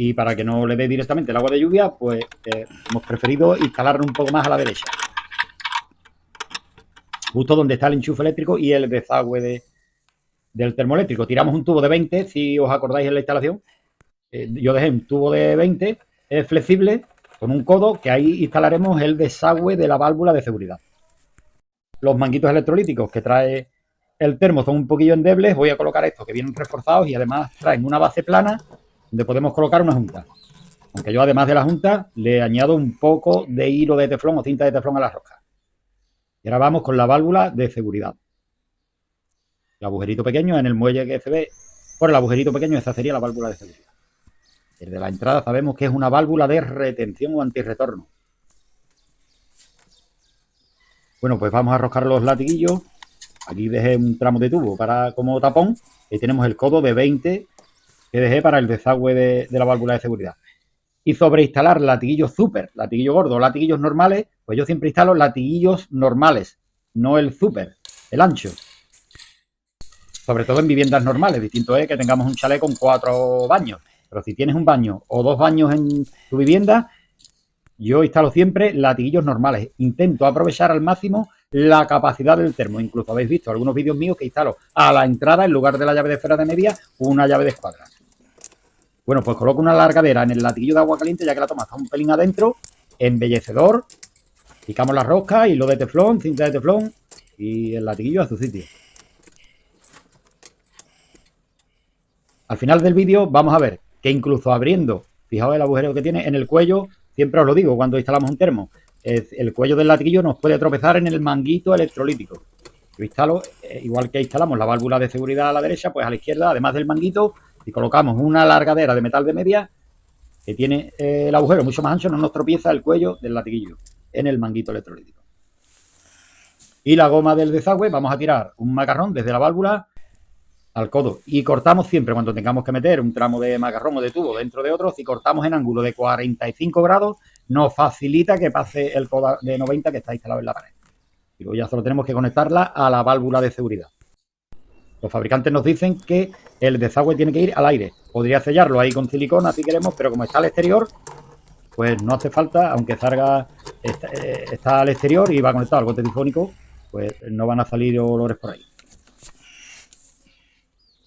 y para que no le dé directamente el agua de lluvia, pues hemos preferido instalarlo un poco más a la derecha. justo donde está el enchufe eléctrico y el desagüe del termoeléctrico. Tiramos un tubo de 20, si os acordáis en la instalación. Yo dejé un tubo de 20 flexible con un codo, que ahí instalaremos el desagüe de la válvula de seguridad. Los manguitos electrolíticos que trae el termo son un poquillo endebles. Voy a colocar estos que vienen reforzados y además traen una base plana donde podemos colocar una junta. Aunque yo, además de la junta, le añado un poco de hilo de teflón o cinta de teflón a la rosca. Y ahora vamos con la válvula de seguridad. El agujerito pequeño en el muelle que se ve por el agujerito pequeño, esa sería la válvula de seguridad. Desde la entrada sabemos que es una válvula de retención o antirretorno. Bueno, pues vamos a roscar los latiguillos. Aquí dejé un tramo de tubo como tapón. Y tenemos el codo de 20 que dejé para el desagüe de la válvula de seguridad. Y sobre instalar latiguillos super, latiguillo gordo, latiguillos normales, pues yo siempre instalo latiguillos normales, no el super, el ancho. Sobre todo en viviendas normales. Distinto es que tengamos un chalet con 4 baños. Pero si tienes un baño o 2 baños en tu vivienda, yo instalo siempre latiguillos normales. Intento aprovechar al máximo la capacidad del termo. Incluso habéis visto algunos vídeos míos que instalo a la entrada, en lugar de la llave de esfera de media, una llave de escuadra. Bueno, pues coloco una largadera en el latiguillo de agua caliente, ya que la toma está un pelín adentro, embellecedor, picamos la rosca, hilo de teflón, cinta de teflón y el latiguillo a su sitio. Al final del vídeo vamos a ver que incluso abriendo, fijaos el agujero que tiene en el cuello, siempre os lo digo cuando instalamos un termo, el cuello del latiguillo nos puede tropezar en el manguito electrolítico. Yo instalo, igual que instalamos la válvula de seguridad a la derecha, pues a la izquierda, además del manguito, si colocamos una largadera de metal de media que tiene el agujero mucho más ancho, no nos tropieza el cuello del latiguillo en el manguito electrolítico. Y la goma del desagüe, vamos a tirar un macarrón desde la válvula al codo y cortamos siempre cuando tengamos que meter un tramo de macarrón o de tubo dentro de otro. Si cortamos en ángulo de 45 grados, nos facilita que pase el codo de 90 que está instalado en la pared. Y luego ya solo tenemos que conectarla a la válvula de seguridad. Los fabricantes nos dicen que el desagüe tiene que ir al aire. Podría sellarlo ahí con silicona si queremos, pero como está al exterior, pues no hace falta, aunque salga, está al exterior y va conectado al bote tifónico, pues no van a salir olores por ahí.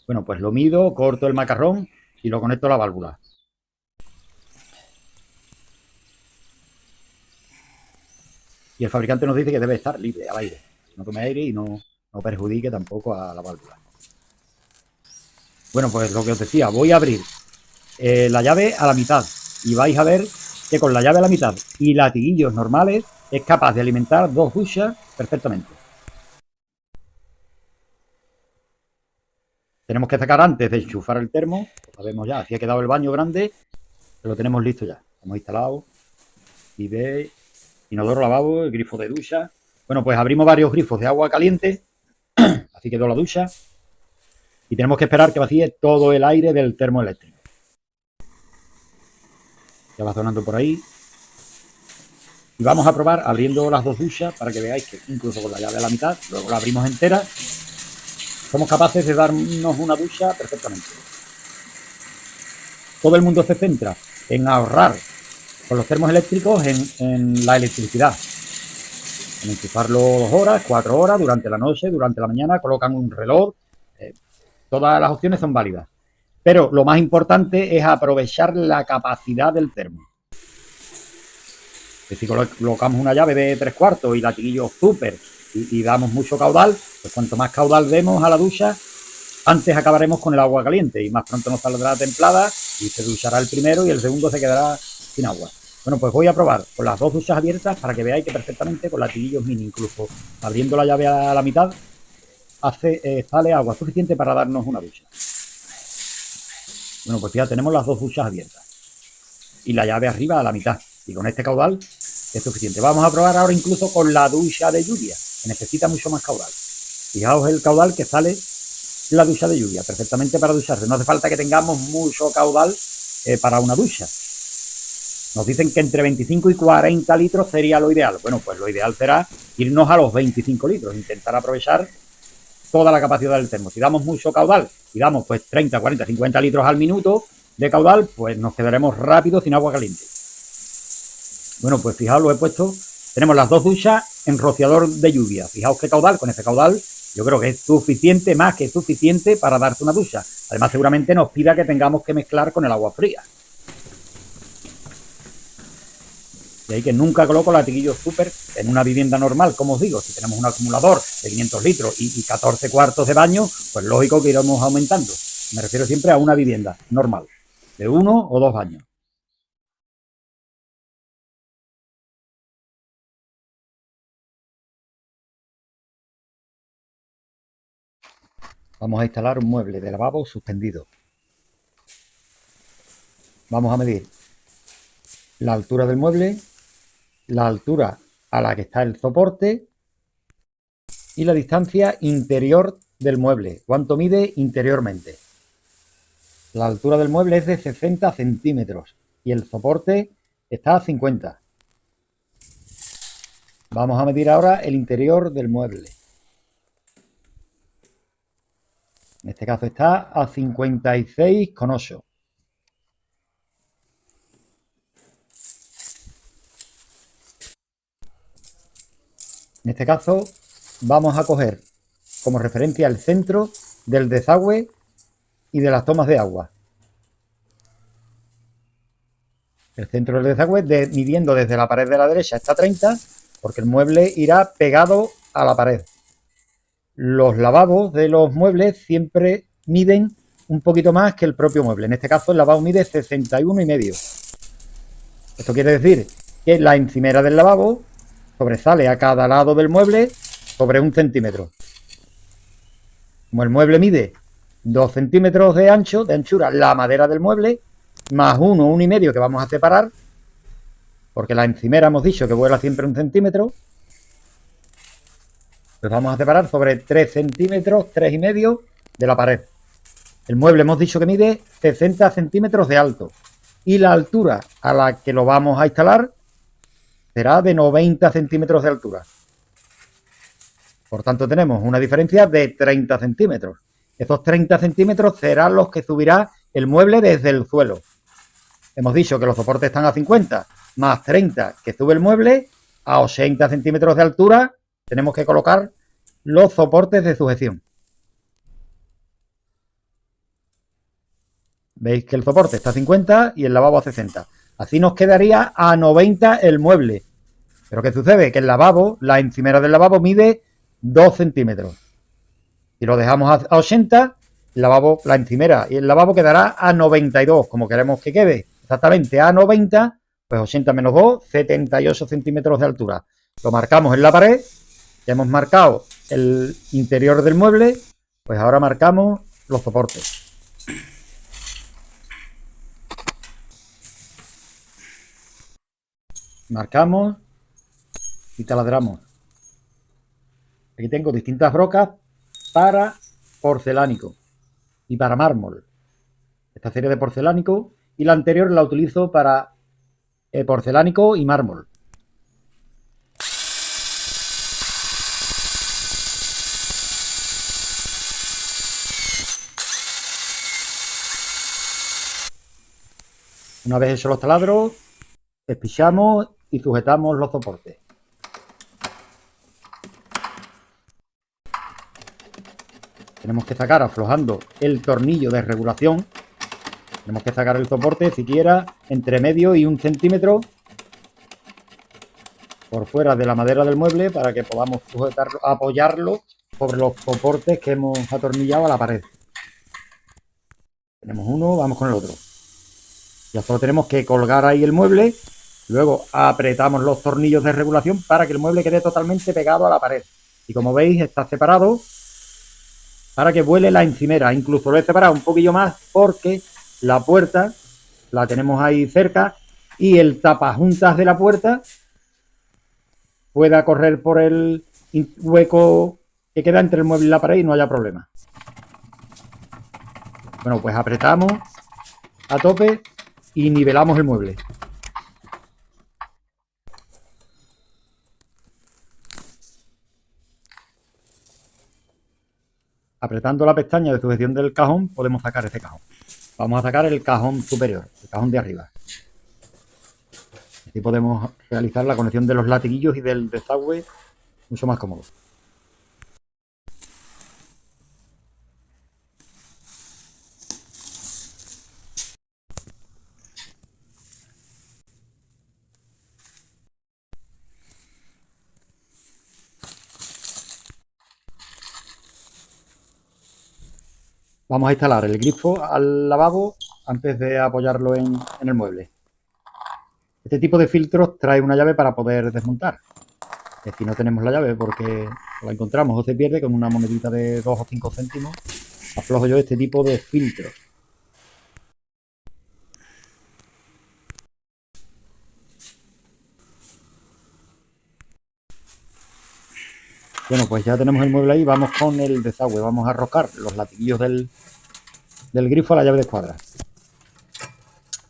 Bueno, pues lo mido, corto el macarrón y lo conecto a la válvula. Y el fabricante nos dice que debe estar libre al aire. No tome aire y no perjudique tampoco a la válvula. Bueno, pues lo que os decía, voy a abrir la llave a la mitad y vais a ver que con la llave a la mitad y latiguillos normales es capaz de alimentar 2 duchas perfectamente. Tenemos que sacar antes de enchufar el termo. Lo sabemos ya, así ha quedado el baño grande, lo tenemos listo ya. Hemos instalado bidet, inodoro, lavabo, el grifo de ducha. Bueno, pues abrimos varios grifos de agua caliente. Así quedó la ducha. Y tenemos que esperar que vacíe todo el aire del termo eléctrico. Ya va sonando por ahí. Y vamos a probar abriendo las 2 duchas para que veáis que incluso con la llave a la mitad, luego la abrimos entera, somos capaces de darnos una ducha perfectamente. Todo el mundo se centra en ahorrar con los termos eléctricos en la electricidad. En enchufarlo 2 horas, 4 horas, durante la noche, durante la mañana, colocan un reloj. Todas las opciones son válidas. Pero lo más importante es aprovechar la capacidad del termo. Si colocamos una llave de 3/4 y latiguillo súper y damos mucho caudal, pues cuanto más caudal demos a la ducha, antes acabaremos con el agua caliente y más pronto nos saldrá templada y se duchará el primero y el segundo se quedará sin agua. Bueno, pues voy a probar con las 2 duchas abiertas para que veáis que perfectamente con latiguillos mini, incluso abriendo la llave a la mitad, sale agua suficiente para darnos una ducha. Bueno, pues ya tenemos las 2 duchas abiertas y la llave arriba a la mitad, y con este caudal es suficiente. Vamos a probar ahora incluso con la ducha de lluvia, que necesita mucho más caudal. Fijaos el caudal que sale la ducha de lluvia, perfectamente para ducharse. No hace falta que tengamos mucho caudal para una ducha. Nos dicen que entre 25 y 40 litros sería lo ideal. Bueno, pues lo ideal será irnos a los 25 litros, intentar aprovechar toda la capacidad del termo. Si damos mucho caudal y damos pues 30, 40, 50 litros al minuto de caudal, pues nos quedaremos rápido sin agua caliente. Bueno, pues fijaos, lo he puesto Tenemos las dos duchas en rociador de lluvia. Fijaos qué caudal, con ese caudal yo creo que es suficiente, más que suficiente para darte una ducha. Además seguramente nos pida que tengamos que mezclar con el agua fría. De ahí que nunca coloco latiguillos súper en una vivienda normal, como os digo. Si tenemos un acumulador de 500 litros y 14 cuartos de baño, pues lógico que iremos aumentando. Me refiero siempre a una vivienda normal, de 1 o 2 baños. Vamos a instalar un mueble de lavabo suspendido. Vamos a medir la altura del mueble, la altura a la que está el soporte y la distancia interior del mueble. ¿Cuánto mide interiormente? La altura del mueble es de 60 centímetros y el soporte está a 50. Vamos a medir ahora el interior del mueble. En este caso está a 56,8. En este caso vamos a coger como referencia el centro del desagüe y de las tomas de agua. El centro del desagüe midiendo desde la pared de la derecha hasta 30, porque el mueble irá pegado a la pared. Los lavabos de los muebles siempre miden un poquito más que el propio mueble. En este caso el lavabo mide 61,5. Esto quiere decir que la encimera del lavabo sobresale a cada lado del mueble sobre 1 centímetro. Como el mueble mide 2 centímetros de ancho, de anchura, la madera del mueble, más 1,5 que vamos a separar, porque la encimera hemos dicho que vuela siempre 1 centímetro, pues vamos a separar sobre 3 centímetros, 3,5 de la pared. El mueble hemos dicho que mide 60 centímetros de alto y la altura a la que lo vamos a instalar será de 90 centímetros de altura. Por tanto tenemos una diferencia de 30 centímetros. Esos 30 centímetros serán los que subirá el mueble desde el suelo. Hemos dicho que los soportes están a 50, más 30 que sube el mueble, a 80 centímetros de altura tenemos que colocar los soportes de sujeción. Veis que el soporte está a 50 y el lavabo a 60. Así nos quedaría a 90 el mueble. Pero ¿qué sucede? Que el lavabo, la encimera del lavabo mide 2 centímetros. Si lo dejamos a 80, el lavabo, la encimera y el lavabo quedará a 92, como queremos que quede. Exactamente a 90, pues 80 menos 2, 78 centímetros de altura. Lo marcamos en la pared, ya hemos marcado el interior del mueble, pues ahora marcamos los soportes. Marcamos y taladramos. Aquí tengo distintas brocas para porcelánico y para mármol. Esta serie de porcelánico y la anterior la utilizo para porcelánico y mármol. Una vez hechos los taladros, espichamos y sujetamos los soportes. Tenemos que sacar aflojando el tornillo de regulación. Tenemos que sacar el soporte siquiera entre medio y 1 centímetro por fuera de la madera del mueble para que podamos sujetarlo, apoyarlo sobre los soportes que hemos atornillado a la pared. Tenemos uno, vamos con el otro. Ya solo tenemos que colgar ahí el mueble. Luego apretamos los tornillos de regulación para que el mueble quede totalmente pegado a la pared. Y como veis está separado para que vuele la encimera. Incluso lo he separado un poquillo más porque la puerta la tenemos ahí cerca y el tapajuntas de la puerta pueda correr por el hueco que queda entre el mueble y la pared y no haya problema. Bueno, pues apretamos a tope y nivelamos el mueble. Apretando la pestaña de sujeción del cajón podemos sacar ese cajón. Vamos a sacar el cajón superior, el cajón de arriba. Así podemos realizar la conexión de los latiguillos y del desagüe mucho más cómodo. Vamos a instalar el grifo al lavabo antes de apoyarlo en el mueble. Este tipo de filtros trae una llave para poder desmontar. Es decir, no tenemos la llave porque la encontramos o se pierde, con una monedita de 2 o 5 céntimos aflojo yo este tipo de filtros. Bueno, pues ya tenemos el mueble ahí, vamos con el desagüe. Vamos a arrojar los latiguillos del grifo a la llave de escuadra.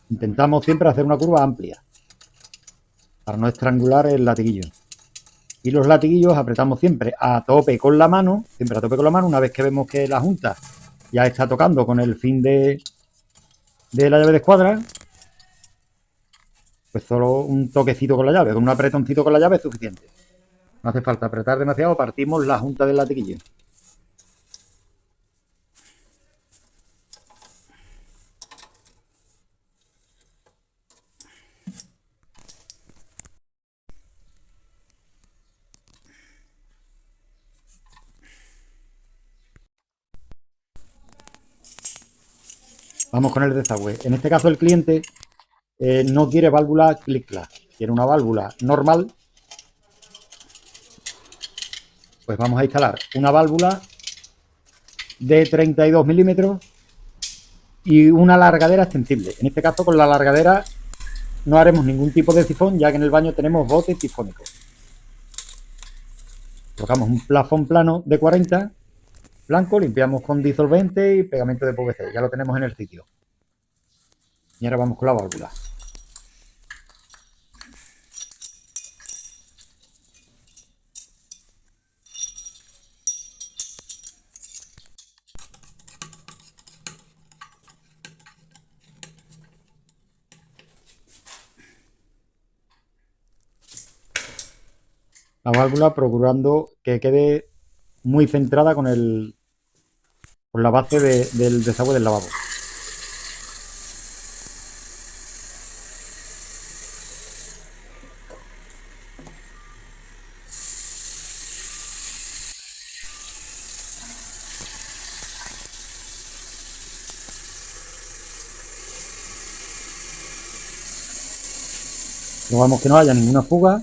Intentamos siempre hacer una curva amplia para no estrangular el latiguillo. Y los latiguillos apretamos siempre a tope con la mano, una vez que vemos que la junta ya está tocando con el fin de la llave de escuadra, pues solo un toquecito con la llave, con un apretoncito con la llave es suficiente. No hace falta apretar demasiado, partimos la junta del latiguillo. Vamos con el desagüe. En este caso el cliente no quiere válvula clic-clac, quiere una válvula normal. Pues vamos a instalar una válvula de 32 milímetros y una largadera extensible. En este caso con la largadera no haremos ningún tipo de sifón, ya que en el baño tenemos bote sifónico. Colocamos un plafón plano de 40 blanco, limpiamos con disolvente y pegamento de PVC. Ya lo tenemos en el sitio. Y ahora vamos con la válvula. La válvula procurando que quede muy centrada con la base del desagüe del lavabo. Probamos que no haya ninguna fuga